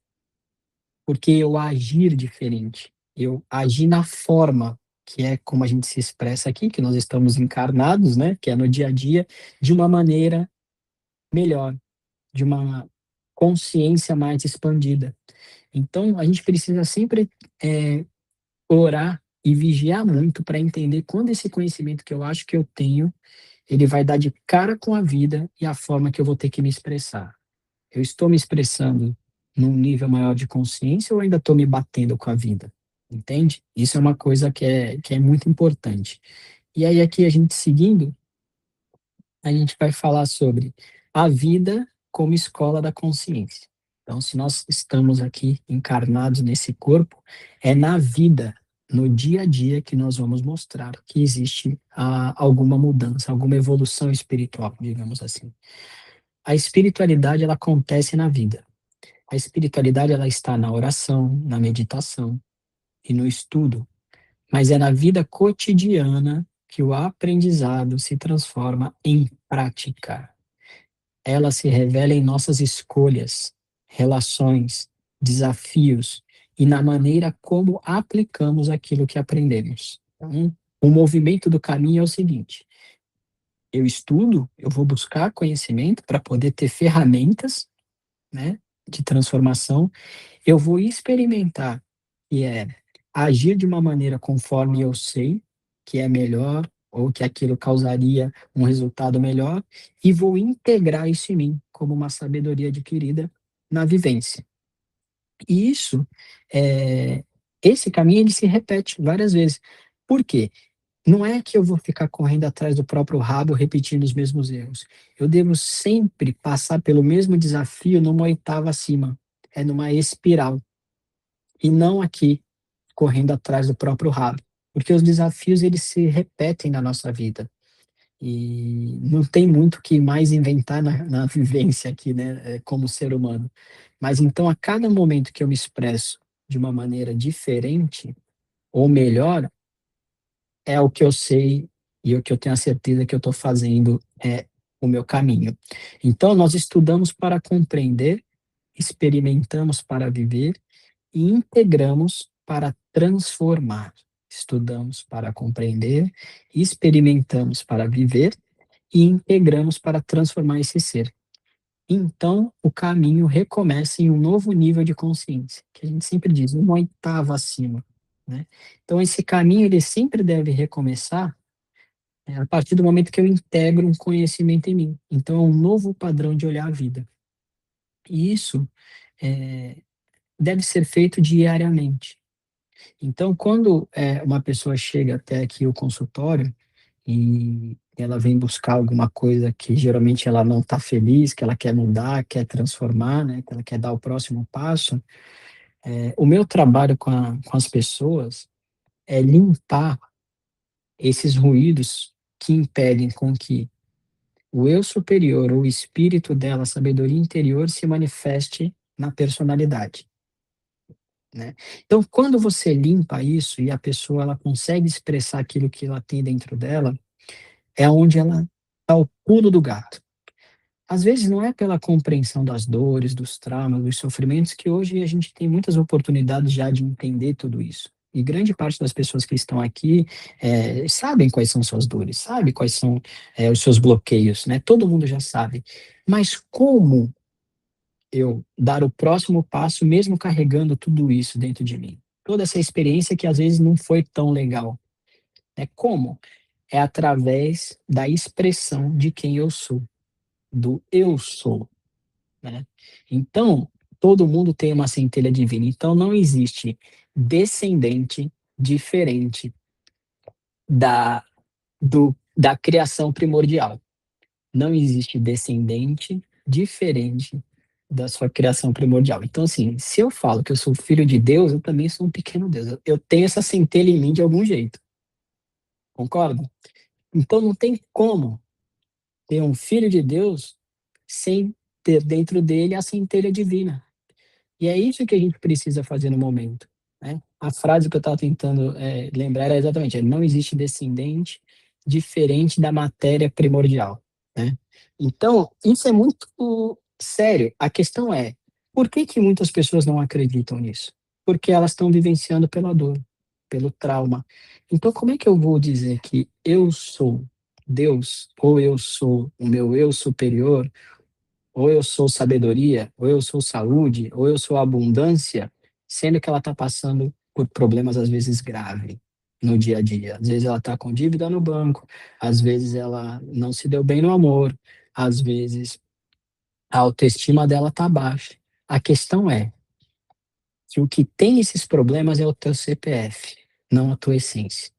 porque eu agir diferente, eu agir na forma que é como a gente se expressa aqui, que nós estamos encarnados, né, que é no dia a dia, de uma maneira melhor, de uma consciência mais expandida. Então, a gente precisa sempre orar e vigiar muito para entender quando esse conhecimento que eu acho que eu tenho, ele vai dar de cara com a vida e a forma que eu vou ter que me expressar. Eu estou me expressando num nível maior de consciência ou ainda estou me batendo com a vida? Entende? Isso é uma coisa que é muito importante. E aí, aqui, a gente seguindo, a gente vai falar sobre a vida como escola da consciência. Então, se nós estamos aqui encarnados nesse corpo, é na vida, no dia a dia, que nós vamos mostrar que existe alguma mudança, alguma evolução espiritual, digamos assim. A espiritualidade, ela acontece na vida. A espiritualidade, ela está na oração, na meditação e no estudo, mas é na vida cotidiana que o aprendizado se transforma em prática. Ela se revela em nossas escolhas, relações, desafios e na maneira como aplicamos aquilo que aprendemos. Então, o movimento do caminho é o seguinte: eu estudo, eu vou buscar conhecimento para poder ter ferramentas, né, de transformação, eu vou experimentar, que é agir de uma maneira conforme eu sei que é melhor ou que aquilo causaria um resultado melhor, e vou integrar isso em mim como uma sabedoria adquirida na vivência. E isso, eh, esse caminho ele se repete várias vezes. Por quê? Não é que eu vou ficar correndo atrás do próprio rabo repetindo os mesmos erros. Eu devo sempre passar pelo mesmo desafio numa oitava acima, é numa espiral, e não aqui correndo atrás do próprio rabo, porque os desafios eles se repetem na nossa vida e não tem muito o que mais inventar na vivência aqui, né, como ser humano. Mas então a cada momento que eu me expresso de uma maneira diferente ou melhor, é o que eu sei e o que eu tenho a certeza que eu estou fazendo é o meu caminho. Então nós estudamos para compreender, experimentamos para viver e integramos para transformar. Estudamos para compreender, experimentamos para viver e integramos para transformar esse ser. Então, o caminho recomeça em um novo nível de consciência, que a gente sempre diz, uma oitava acima, né? Então, esse caminho ele sempre deve recomeçar a partir do momento que eu integro um conhecimento em mim. Então, é um novo padrão de olhar a vida. E isso eh, deve ser feito diariamente. Então, quando uma pessoa chega até aqui o consultório e ela vem buscar alguma coisa que geralmente ela não está feliz, que ela quer mudar, quer transformar, né, que ela quer dar o próximo passo, o meu trabalho com as pessoas é limpar esses ruídos que impedem com que o eu superior, ou o espírito dela, a sabedoria interior, se manifeste na personalidade. Né? Então, quando você limpa isso e a pessoa ela consegue expressar aquilo que ela tem dentro dela, é onde ela dá o pulo do gato. Às vezes não é pela compreensão das dores, dos traumas, dos sofrimentos, que hoje a gente tem muitas oportunidades já de entender tudo isso. E grande parte das pessoas que estão aqui sabem quais são suas dores, sabe quais são os seus bloqueios, né? Todo mundo já sabe. Mas como eu dar o próximo passo, mesmo carregando tudo isso dentro de mim? Toda essa experiência que às vezes não foi tão legal. É como? É através da expressão de quem eu sou, do eu sou, né? Então, todo mundo tem uma centelha divina. Então, não existe descendente diferente da da criação primordial. Não existe descendente diferente da sua criação primordial. Então, assim, se eu falo que eu sou filho de Deus, eu também sou um pequeno Deus. Eu tenho essa centelha em mim de algum jeito. Concorda? Então, não tem como ter um filho de Deus sem ter dentro dele a centelha divina. E é isso que a gente precisa fazer no momento, né? A frase que eu estava tentando lembrar era exatamente: não existe descendente diferente da matéria primordial, né? Então, isso é muito sério. A questão é, por que que muitas pessoas não acreditam nisso? Porque elas estão vivenciando pela dor, pelo trauma. Então, como é que eu vou dizer que eu sou Deus, ou eu sou o meu eu superior, ou eu sou sabedoria, ou eu sou saúde, ou eu sou abundância, sendo que ela está passando por problemas às vezes graves no dia a dia. Às vezes ela está com dívida no banco, às vezes ela não se deu bem no amor, às vezes a autoestima dela está baixa. A questão é que o que tem esses problemas é o teu CPF, não a tua essência.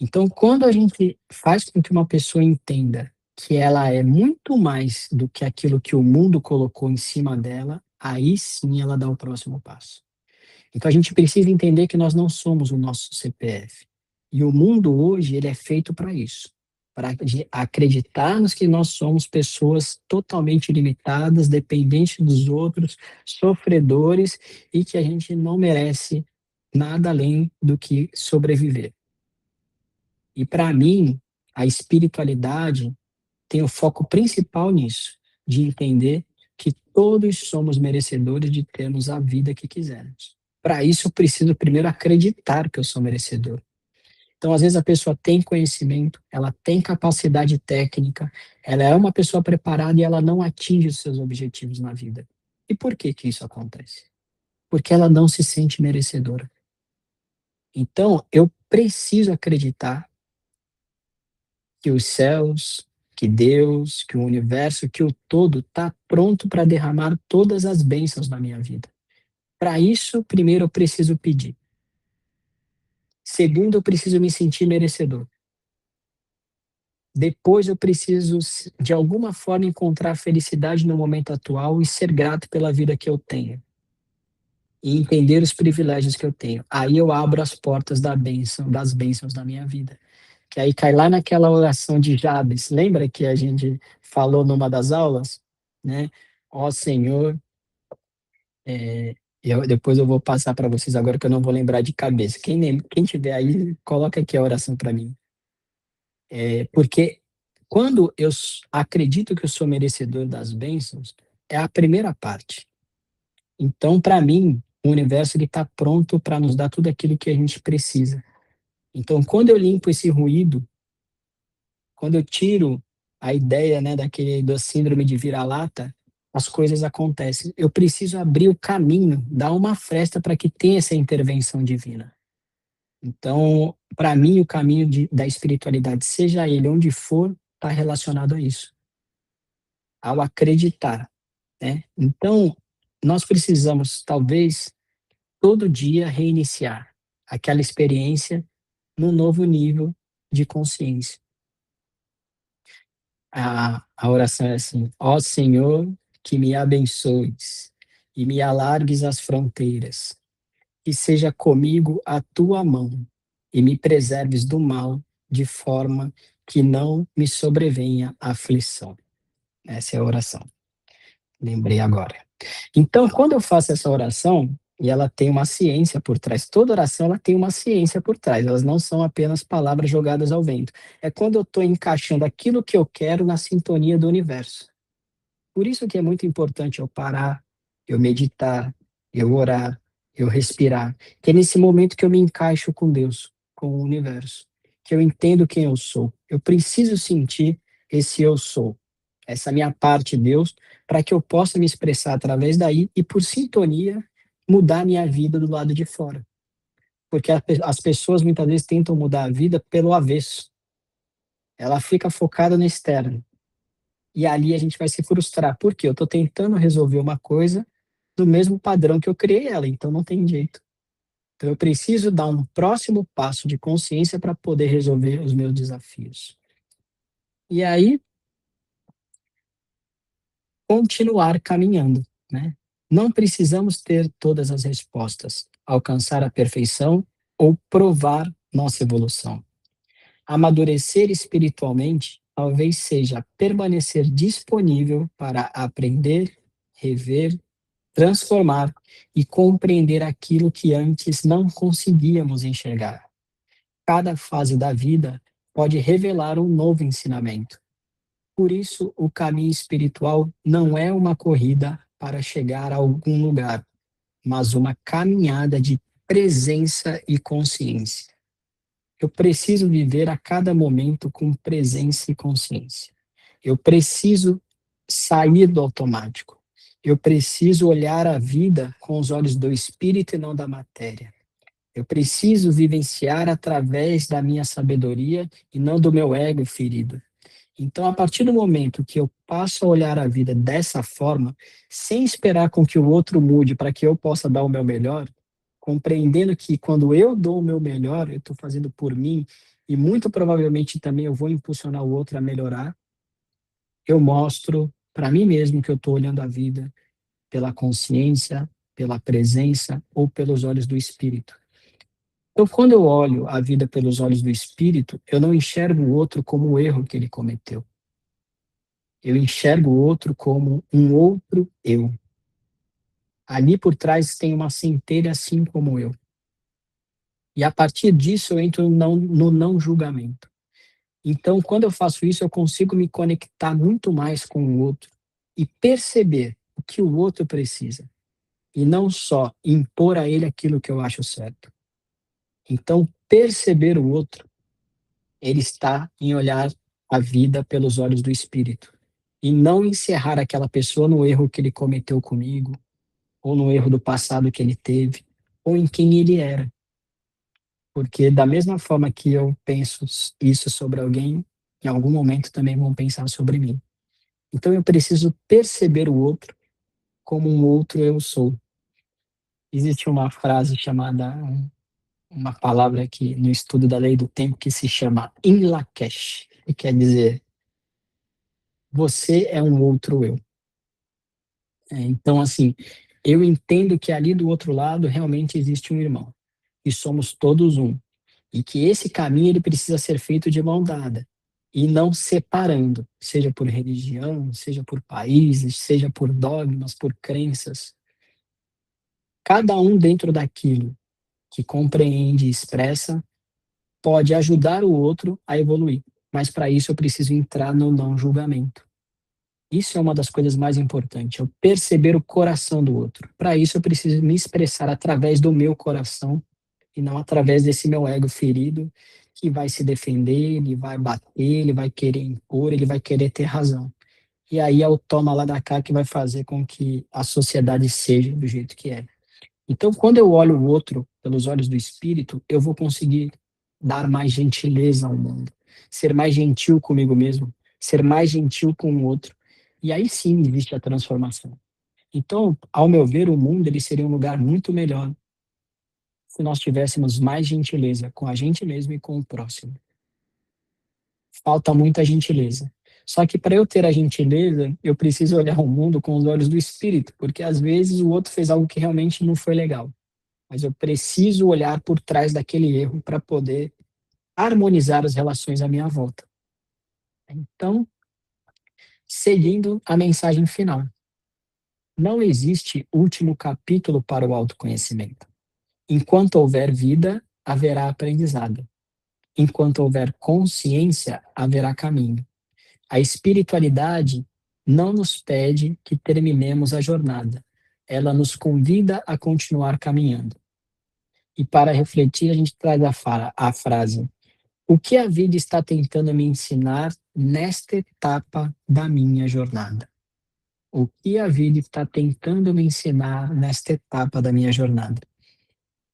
Então, quando a gente faz com que uma pessoa entenda que ela é muito mais do que aquilo que o mundo colocou em cima dela, aí sim ela dá o próximo passo. Então, a gente precisa entender que nós não somos o nosso CPF. E o mundo hoje, ele é feito para isso, para acreditarmos que nós somos pessoas totalmente limitadas, dependentes dos outros, sofredores, e que a gente não merece nada além do que sobreviver. E para mim, a espiritualidade tem o foco principal nisso, de entender que todos somos merecedores de termos a vida que quisermos. Para isso, eu preciso primeiro acreditar que eu sou merecedor. Então, às vezes, a pessoa tem conhecimento, ela tem capacidade técnica, ela é uma pessoa preparada e ela não atinge os seus objetivos na vida. E por que que isso acontece? Porque ela não se sente merecedora. Então, eu preciso acreditar que os céus, que Deus, que o universo, que o todo está pronto para derramar todas as bênçãos na minha vida. Para isso, primeiro eu preciso pedir. Segundo, eu preciso me sentir merecedor. Depois, eu preciso, de alguma forma, encontrar felicidade no momento atual e ser grato pela vida que eu tenho. E entender os privilégios que eu tenho. Aí eu abro as portas das bênçãos na minha vida. Que aí cai lá naquela oração de Jabes, lembra que a gente falou numa das aulas, né? Ó Senhor, depois eu vou passar para vocês agora que eu não vou lembrar de cabeça. Quem tiver aí, coloca aqui a oração para mim. Porque quando eu acredito que eu sou merecedor das bênçãos, é a primeira parte. Então, para mim, o universo está pronto para nos dar tudo aquilo que a gente precisa. Então, quando eu limpo esse ruído, quando eu tiro a ideia, né, da síndrome de vira-lata, as coisas acontecem. Eu preciso abrir o caminho, dar uma fresta para que tenha essa intervenção divina. Então, para mim, o caminho da espiritualidade, seja ele onde for, está relacionado a isso, ao acreditar, né? Então, nós precisamos, talvez, todo dia reiniciar aquela experiência num novo nível de consciência. A oração é assim: ó Senhor, que me abençoes e me alargues as fronteiras, que seja comigo a tua mão e me preserves do mal, de forma que não me sobrevenha aflição. Essa é a oração. Lembrei agora. Então, quando eu faço essa oração, e ela tem uma ciência por trás, toda oração ela tem uma ciência por trás, elas não são apenas palavras jogadas ao vento. É quando eu estou encaixando aquilo que eu quero na sintonia do universo. Por isso que é muito importante eu parar, eu meditar, eu orar, eu respirar, que é nesse momento que eu me encaixo com Deus, com o universo, que eu entendo quem eu sou. Eu preciso sentir esse eu sou, essa minha parte de Deus, para que eu possa me expressar através daí e, por sintonia, mudar minha vida do lado de fora. Porque as pessoas muitas vezes tentam mudar a vida pelo avesso. Ela fica focada no externo. E ali a gente vai se frustrar. Por quê? Eu estou tentando resolver uma coisa do mesmo padrão que eu criei ela, então não tem jeito. Então, eu preciso dar um próximo passo de consciência para poder resolver os meus desafios. E aí, continuar caminhando, né? Não precisamos ter todas as respostas, alcançar a perfeição ou provar nossa evolução. Amadurecer espiritualmente talvez seja permanecer disponível para aprender, rever, transformar e compreender aquilo que antes não conseguíamos enxergar. Cada fase da vida pode revelar um novo ensinamento. Por isso, o caminho espiritual não é uma corrida para chegar a algum lugar, mas uma caminhada de presença e consciência. Eu preciso viver a cada momento com presença e consciência. Eu preciso sair do automático. Eu preciso olhar a vida com os olhos do espírito e não da matéria. Eu preciso vivenciar através da minha sabedoria e não do meu ego ferido. Então, a partir do momento que eu passo a olhar a vida dessa forma, sem esperar com que o outro mude para que eu possa dar o meu melhor, compreendendo que quando eu dou o meu melhor, eu estou fazendo por mim e muito provavelmente também eu vou impulsionar o outro a melhorar, eu mostro para mim mesmo que eu estou olhando a vida pela consciência, pela presença ou pelos olhos do espírito. Então, quando eu olho a vida pelos olhos do espírito, eu não enxergo o outro como o erro que ele cometeu. Eu enxergo o outro como um outro eu. Ali por trás tem uma centelha assim como eu. E a partir disso eu entro no não julgamento. Então, quando eu faço isso, eu consigo me conectar muito mais com o outro e perceber o que o outro precisa. E não só impor a ele aquilo que eu acho certo. Então, perceber o outro, ele está em olhar a vida pelos olhos do espírito. E não encerrar aquela pessoa no erro que ele cometeu comigo, ou no erro do passado que ele teve, ou em quem ele era. Porque da mesma forma que eu penso isso sobre alguém, em algum momento também vão pensar sobre mim. Então eu preciso perceber o outro como um outro eu sou. Existe uma frase chamada, uma palavra aqui no estudo da lei do tempo que se chama in Lakesh, que quer dizer, você é um outro eu. Então, assim, eu entendo que ali do outro lado realmente existe um irmão, e somos todos um. E que esse caminho ele precisa ser feito de mão dada e não separando, seja por religião, seja por países, seja por dogmas, por crenças. Cada um dentro daquilo que compreende e expressa pode ajudar o outro a evoluir, mas para isso eu preciso entrar no não julgamento. Isso é uma das coisas mais importantes, eu perceber o coração do outro. Para isso eu preciso me expressar através do meu coração e não através desse meu ego ferido que vai se defender, ele vai bater, ele vai querer impor, ele vai querer ter razão. E aí é o toma lá da cá que vai fazer com que a sociedade seja do jeito que é. Então, quando eu olho o outro pelos olhos do espírito, eu vou conseguir dar mais gentileza ao mundo, ser mais gentil comigo mesmo, ser mais gentil com o outro. E aí sim existe a transformação. Então, ao meu ver, o mundo ele seria um lugar muito melhor se nós tivéssemos mais gentileza com a gente mesmo e com o próximo. Falta muita gentileza. Só que para eu ter a gentileza, eu preciso olhar o mundo com os olhos do espírito, porque às vezes o outro fez algo que realmente não foi legal. Mas eu preciso olhar por trás daquele erro para poder harmonizar as relações à minha volta. Então, seguindo a mensagem final. Não existe último capítulo para o autoconhecimento. Enquanto houver vida, haverá aprendizado. Enquanto houver consciência, haverá caminho. A espiritualidade não nos pede que terminemos a jornada. Ela nos convida a continuar caminhando. E para refletir, a gente traz a frase: o que a vida está tentando me ensinar nesta etapa da minha jornada? O que a vida está tentando me ensinar nesta etapa da minha jornada?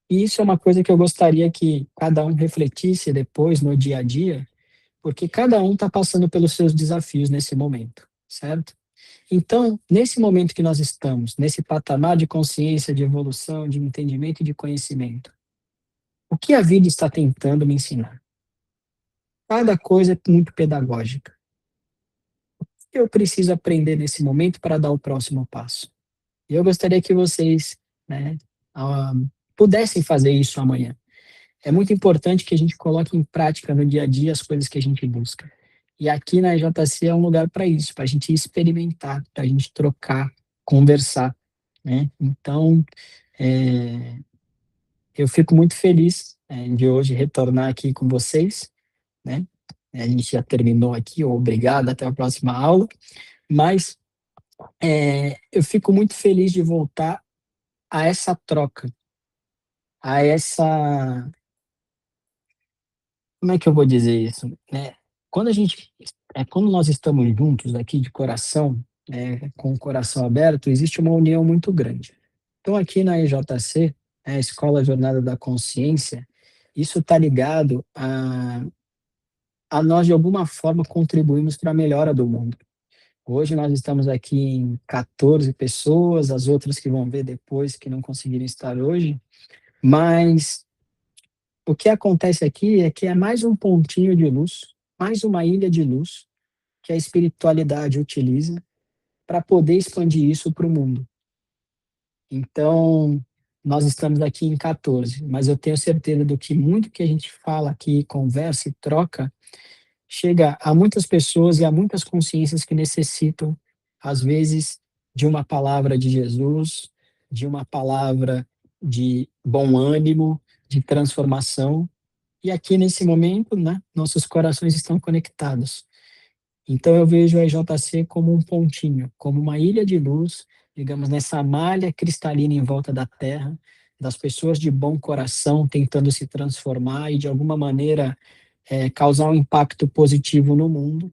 E isso é uma coisa que eu gostaria que cada um refletisse depois no dia a dia, porque cada um está passando pelos seus desafios nesse momento, certo? Então, nesse momento que nós estamos, nesse patamar de consciência, de evolução, de entendimento e de conhecimento, O que a vida está tentando me ensinar? Cada coisa é muito pedagógica. O que eu preciso aprender nesse momento para dar o próximo passo? E eu gostaria que vocês, né, ah, pudessem fazer isso amanhã. É muito importante que a gente coloque em prática no dia a dia as coisas que a gente busca. E aqui na JC é um lugar para isso, para a gente experimentar, para a gente trocar, conversar, né? Então, é, eu fico muito feliz de hoje retornar aqui com vocês, né? A gente já terminou aqui, obrigado, até a próxima aula. Mas eu fico muito feliz de voltar a essa troca, a essa, como é que eu vou dizer isso, né? Quando a gente, quando nós estamos juntos aqui de coração, com o coração aberto, existe uma união muito grande. Então aqui na EJC, a Escola Jornada da Consciência, isso está ligado a nós de alguma forma contribuirmos para a melhora do mundo. Hoje nós estamos aqui em 14 pessoas, as outras que vão ver depois que não conseguiram estar hoje, mas o que acontece aqui é que é mais um pontinho de luz, mais uma ilha de luz que a espiritualidade utiliza para poder expandir isso para o mundo. Então, nós estamos aqui em 14, mas eu tenho certeza do que muito que a gente fala aqui, conversa e troca, chega a muitas pessoas e a muitas consciências que necessitam, às vezes, de uma palavra de Jesus, de uma palavra de bom ânimo, de transformação. E aqui nesse momento, né, nossos corações estão conectados. Então eu vejo a EJC como um pontinho, como uma ilha de luz, digamos, nessa malha cristalina em volta da Terra, das pessoas de bom coração tentando se transformar e de alguma maneira causar um impacto positivo no mundo.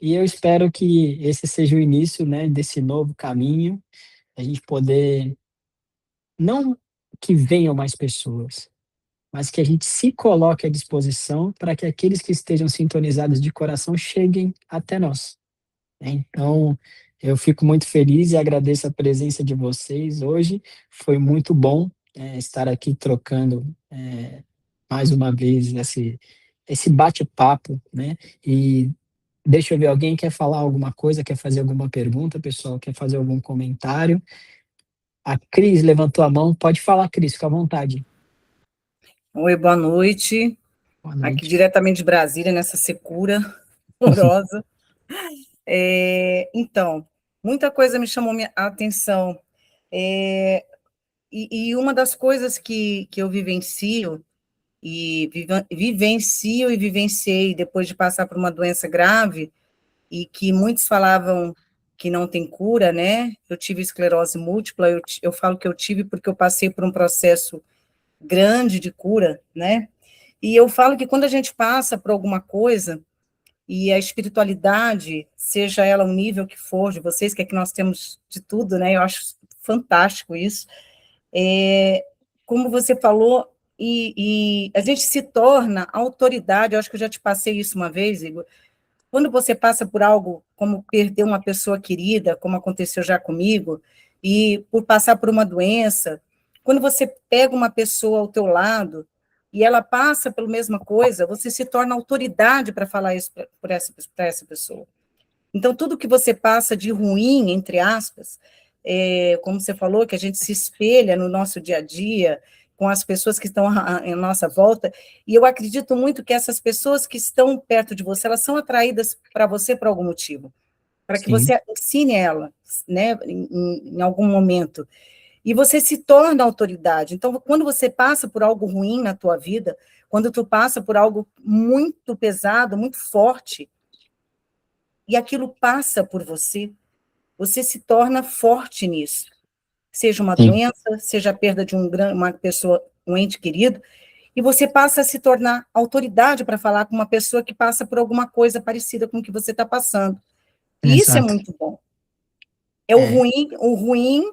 E eu espero que esse seja o início, né, desse novo caminho, a gente poder, não que venham mais pessoas, mas que a gente se coloque à disposição para que aqueles que estejam sintonizados de coração cheguem até nós, né? Então, eu fico muito feliz e agradeço a presença de vocês hoje. Foi muito bom estar aqui trocando mais uma vez esse bate-papo, né? E deixa eu ver, alguém quer falar alguma coisa, quer fazer alguma pergunta, pessoal, quer fazer algum comentário? A Cris levantou a mão, pode falar, Cris, fica à vontade. Oi, boa noite. Boa Aqui noite. diretamente de Brasília, nessa secura horrorosa. Então, muita coisa me chamou a atenção. E uma das coisas que eu vivencio, vivencio e vivenciei depois de passar por uma doença grave, e que muitos falavam que não tem cura, né? Eu tive esclerose múltipla, eu falo que eu tive porque eu passei por um processo grande de cura, né? E eu falo que quando a gente passa por alguma coisa, e a espiritualidade, seja ela o nível que for de vocês, que aqui nós temos de tudo, né? Eu acho fantástico isso. Como você falou, e a gente se torna autoridade, eu acho que eu já te passei isso uma vez, Igor. Quando você passa por algo como perder uma pessoa querida, como aconteceu já comigo, e por passar por uma doença, quando você pega uma pessoa ao teu lado e ela passa pela mesma coisa, você se torna autoridade para falar isso para essa pessoa. Então, tudo que você passa de ruim, entre aspas, como você falou, que a gente se espelha no nosso dia a dia, com as pessoas que estão à nossa volta, e eu acredito muito que essas pessoas que estão perto de você, elas são atraídas para você por algum motivo, para que Sim, você ensine ela, né, em algum momento, e você se torna autoridade. Então, quando você passa por algo ruim na tua vida, quando tu passa por algo muito pesado, muito forte, e aquilo passa por você, você se torna forte nisso. Seja uma sim, doença, seja a perda de uma pessoa, um ente querido, e você passa a se tornar autoridade para falar com uma pessoa que passa por alguma coisa parecida com o que você está passando. E isso é exato. muito bom. É É, o ruim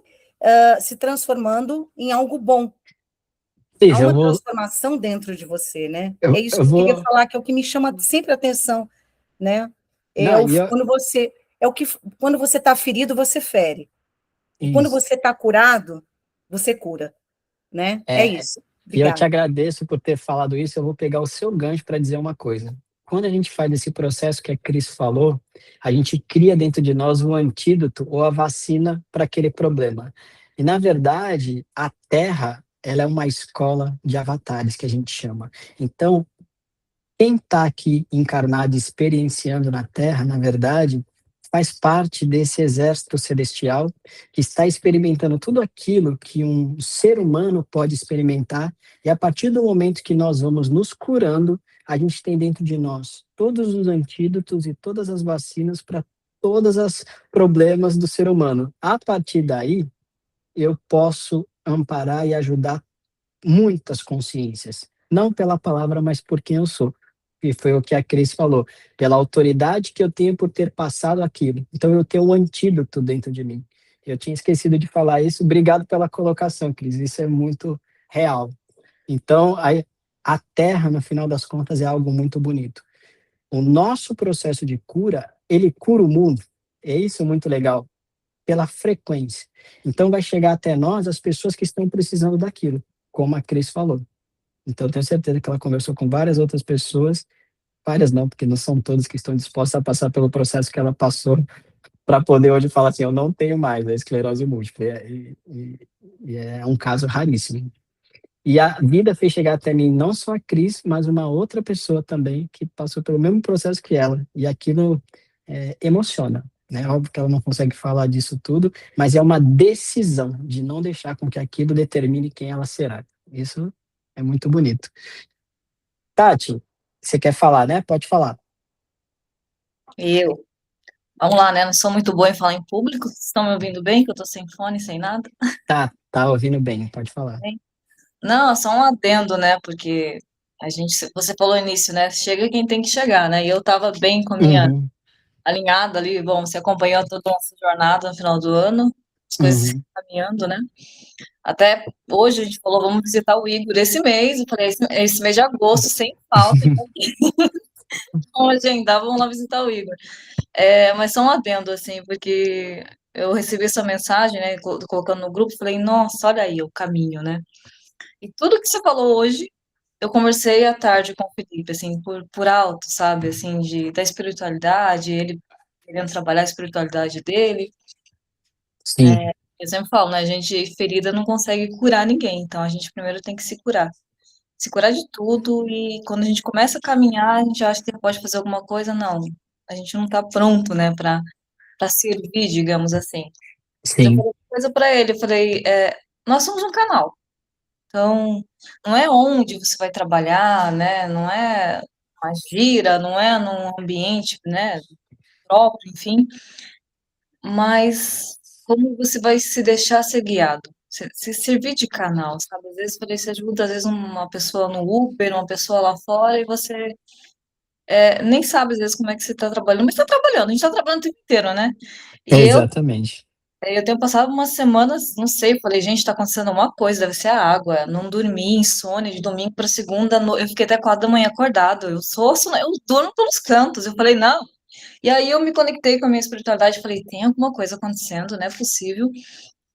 se transformando em algo bom. Há Cris, uma transformação dentro de você, né? É isso eu que eu queria vou, falar, que é o que me chama sempre a atenção, né? não, e eu, Quando você está ferido, você fere. E quando isso, você está curado, você cura, né? É é, isso. E eu te Obrigada. agradeço por ter falado isso. Eu vou pegar o seu gancho para dizer uma coisa. Quando a gente faz esse processo que a Cris falou, a gente cria dentro de nós um antídoto ou a vacina para aquele problema. E, na verdade, a Terra, ela é uma escola de avatares, que a gente chama. Então, quem está aqui encarnado, experienciando na Terra, na verdade, faz parte desse exército celestial que está experimentando tudo aquilo que um ser humano pode experimentar, e a partir do momento que nós vamos nos curando, a gente tem dentro de nós todos os antídotos e todas as vacinas para todos os problemas do ser humano. A partir daí, eu posso amparar e ajudar muitas consciências, não pela palavra, mas por quem eu sou. E foi o que a Cris falou, pela autoridade que eu tenho por ter passado aquilo. Então eu tenho um antídoto dentro de mim. Eu tinha esquecido de falar isso. Obrigado pela colocação, Cris. Isso é muito real. Então, a Terra, no final das contas, é algo muito bonito. O nosso processo de cura, ele cura o mundo. É isso muito legal, pela frequência. Então, vai chegar até nós as pessoas que estão precisando daquilo, como a Cris falou. Então, eu tenho certeza que ela conversou com várias outras pessoas, várias não, porque não são todas que estão dispostas a passar pelo processo que ela passou, para poder hoje falar assim, eu não tenho mais a esclerose múltipla. E é um caso raríssimo. E a vida fez chegar até mim não só a Cris, mas uma outra pessoa também que passou pelo mesmo processo que ela. E aquilo emociona. Né? Óbvio que ela não consegue falar disso tudo, mas é uma decisão de não deixar com que aquilo determine quem ela será. Isso é muito bonito. Tati, você quer falar, né? Pode falar. Eu. Vamos lá, né? Não sou muito boa em falar em público. Vocês estão me ouvindo bem? Que eu tô sem fone, sem nada. Tá ouvindo bem, pode falar. Não, só um adendo, né? Porque você falou no início, né? Chega quem tem que chegar, né? E eu tava bem com a minha Uhum, alinhada ali. Bom, você acompanhou toda a nossa jornada no final do ano, as coisas uhum. caminhando, né? Até hoje a gente falou, vamos visitar o Igor esse mês. Eu falei, esse mês de agosto, sem falta. Então, vamos agendar, vamos lá visitar o Igor. Mas só um adendo, assim, porque eu recebi essa mensagem, né, colocando no grupo, falei, nossa, olha aí o caminho, né? E tudo que você falou hoje, eu conversei à tarde com o Felipe, assim, por alto, sabe, assim, da espiritualidade, ele querendo trabalhar a espiritualidade dele. Sim, Eu sempre falo, né, a gente ferida não consegue curar ninguém, então a gente primeiro tem que se curar de tudo, e quando a gente começa a caminhar, a gente acha que pode fazer alguma coisa, não. A gente não está pronto, né, para servir, digamos assim. Mas eu sim, falei uma coisa para ele, eu falei, nós somos um canal, então não é onde você vai trabalhar, né? Não é uma gira, não é num ambiente, né, próprio, enfim, mas como você vai se deixar ser guiado, se servir de canal, sabe? Às vezes eu falei, você ajuda, às vezes uma pessoa no Uber, uma pessoa lá fora, e você nem sabe às vezes como é que você está trabalhando, mas está trabalhando, a gente está trabalhando o tempo inteiro, né? E exatamente. eu tenho passado umas semanas, não sei, falei, gente, tá acontecendo alguma coisa, deve ser a água. Não dormi, insônia, de domingo para segunda, eu fiquei até 4 da manhã acordado. Eu durmo pelos cantos. Eu falei, não. E aí eu me conectei com a minha espiritualidade, falei, tem alguma coisa acontecendo, não é possível.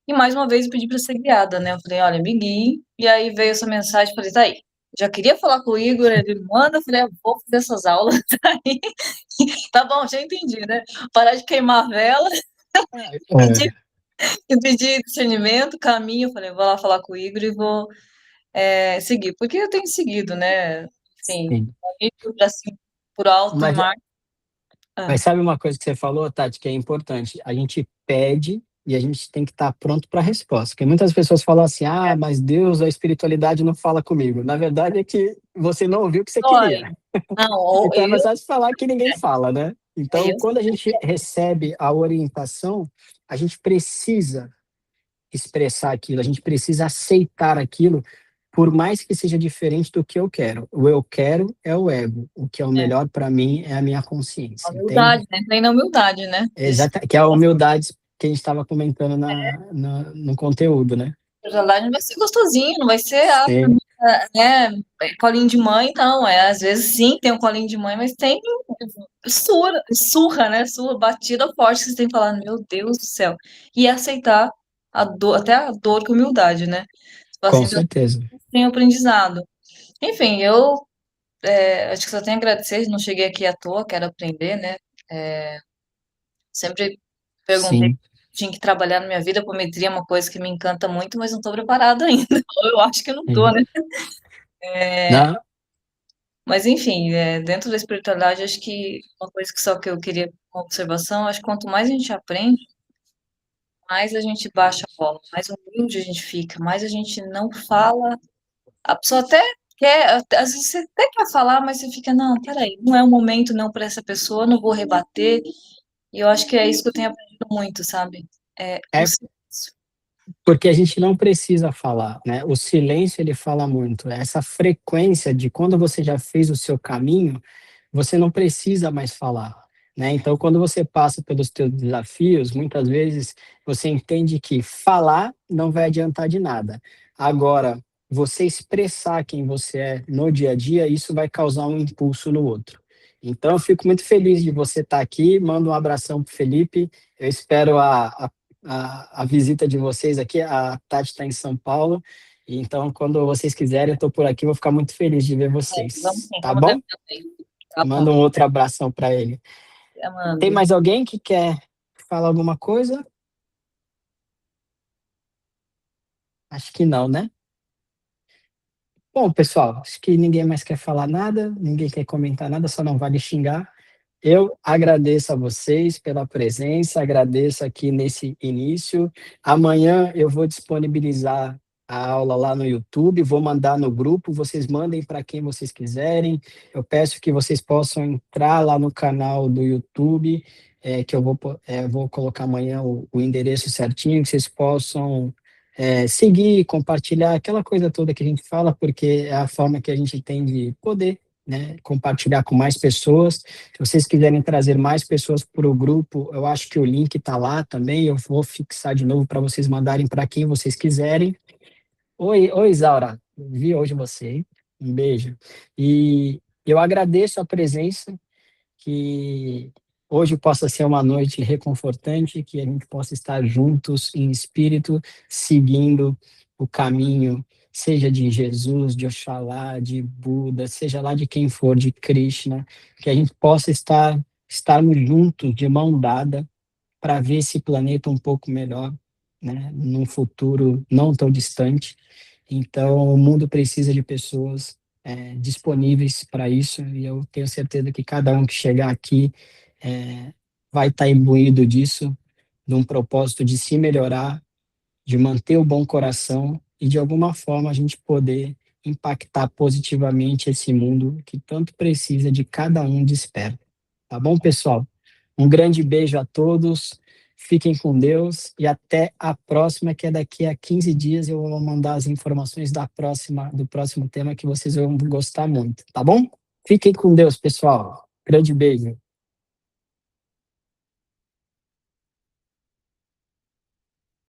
E mais uma vez eu pedi para ser guiada, né? Eu falei, olha, me guie. E aí veio essa mensagem, falei, tá aí. Já queria falar com o Igor, ele manda, eu falei, eu vou fazer essas aulas aí. Tá bom, já entendi, né? Parar de queimar a vela, É, eu pedi discernimento, caminho, eu falei, vou lá falar com o Igor e vou seguir, porque eu tenho seguido, né? Enfim, sim. assim, por alto e Mas, mar. Ah, mas sabe uma coisa que você falou, Tati, que é importante? A gente pede e a gente tem que estar pronto para a resposta. Porque muitas pessoas falam assim, é, mas Deus, a espiritualidade não fala comigo. Na verdade é que você não ouviu o que você queria. olha, não, ou Então é mais fácil falar que ninguém fala, né? Então, eu quando a gente recebe a orientação, a gente precisa expressar aquilo, a gente precisa aceitar aquilo, por mais que seja diferente do que eu quero. O eu quero é o ego, o que é o melhor para mim é a minha consciência, humildade, entende? né? Treina a humildade, né? Que é a humildade que a gente estava comentando no conteúdo, né? Verdade não vai ser gostosinho, não vai ser, Sim, né, colinho de mãe, não. Às vezes sim, tem um colinho de mãe, mas tem surra, né? Surra, batida forte, que você tem que falar, meu Deus do céu. E aceitar a dor, até a dor com humildade, né? Com assim, certeza. tem aprendizado. Enfim, eu acho que só tenho a agradecer, não cheguei aqui à toa, quero aprender, né? Sempre perguntei Sim. se tinha que trabalhar na minha vida, a apometria é uma coisa que me encanta muito, mas não estou preparada ainda. Eu acho que não estou, Sim. né? Não, Mas enfim, dentro da espiritualidade, acho que uma coisa que só que eu queria uma observação, acho que quanto mais a gente aprende, mais a gente baixa a bola, mais humilde a gente fica, mais a gente não fala. A pessoa até quer, às vezes você até quer falar, mas você fica, não, peraí, não é o momento não para essa pessoa, não vou rebater. E eu acho que é isso que eu tenho aprendido muito, sabe? O é silêncio. porque a gente não precisa falar, né? O silêncio, ele fala muito. Essa frequência de quando você já fez o seu caminho, você não precisa mais falar, né? Então, quando você passa pelos teus desafios, muitas vezes você entende que falar não vai adiantar de nada. Agora, você expressar quem você é no dia a dia, isso vai causar um impulso no outro. Então, eu fico muito feliz de você estar aqui. Mando um abração para o Felipe. Eu espero a visita de vocês aqui. A Tati está em São Paulo. Então, quando vocês quiserem, eu estou por aqui. Vou ficar muito feliz de ver Vamos vocês. sim, Tá vamos ver bom? também. Tá bom, Manda um outro abração para ele. Tem Amanda. mais alguém que quer falar alguma coisa? Acho que não, né? Bom, pessoal, acho que ninguém mais quer falar nada, ninguém quer comentar nada, só não vale xingar. Eu agradeço a vocês pela presença, agradeço aqui nesse início. Amanhã eu vou disponibilizar a aula lá no YouTube, vou mandar no grupo, vocês mandem para quem vocês quiserem. Eu peço que vocês possam entrar lá no canal do YouTube, que eu vou colocar amanhã o endereço certinho, que vocês possam seguir, compartilhar, aquela coisa toda que a gente fala, porque é a forma que a gente tem de poder, né, compartilhar com mais pessoas. Se vocês quiserem trazer mais pessoas para o grupo, eu acho que o link está lá também. Eu vou fixar de novo para vocês mandarem para quem vocês quiserem. Oi, Isaura. Vi hoje você, hein? Um beijo. E eu agradeço a presença, que hoje possa ser uma noite reconfortante, que a gente possa estar juntos em espírito, seguindo o caminho, seja de Jesus, de Oxalá, de Buda, seja lá de quem for, de Krishna, que a gente possa estarmos juntos, de mão dada, para ver esse planeta um pouco melhor, né, num futuro não tão distante. Então, o mundo precisa de pessoas disponíveis para isso, e eu tenho certeza que cada um que chegar aqui vai estar imbuído disso, de um propósito de se melhorar, de manter o bom coração e, de alguma forma, a gente poder impactar positivamente esse mundo que tanto precisa de cada um desperto. Tá bom, pessoal? Um grande beijo a todos, fiquem com Deus e até a próxima, que é daqui a 15 dias eu vou mandar as informações do próximo tema que vocês vão gostar muito, tá bom? Fiquem com Deus, pessoal. Grande beijo.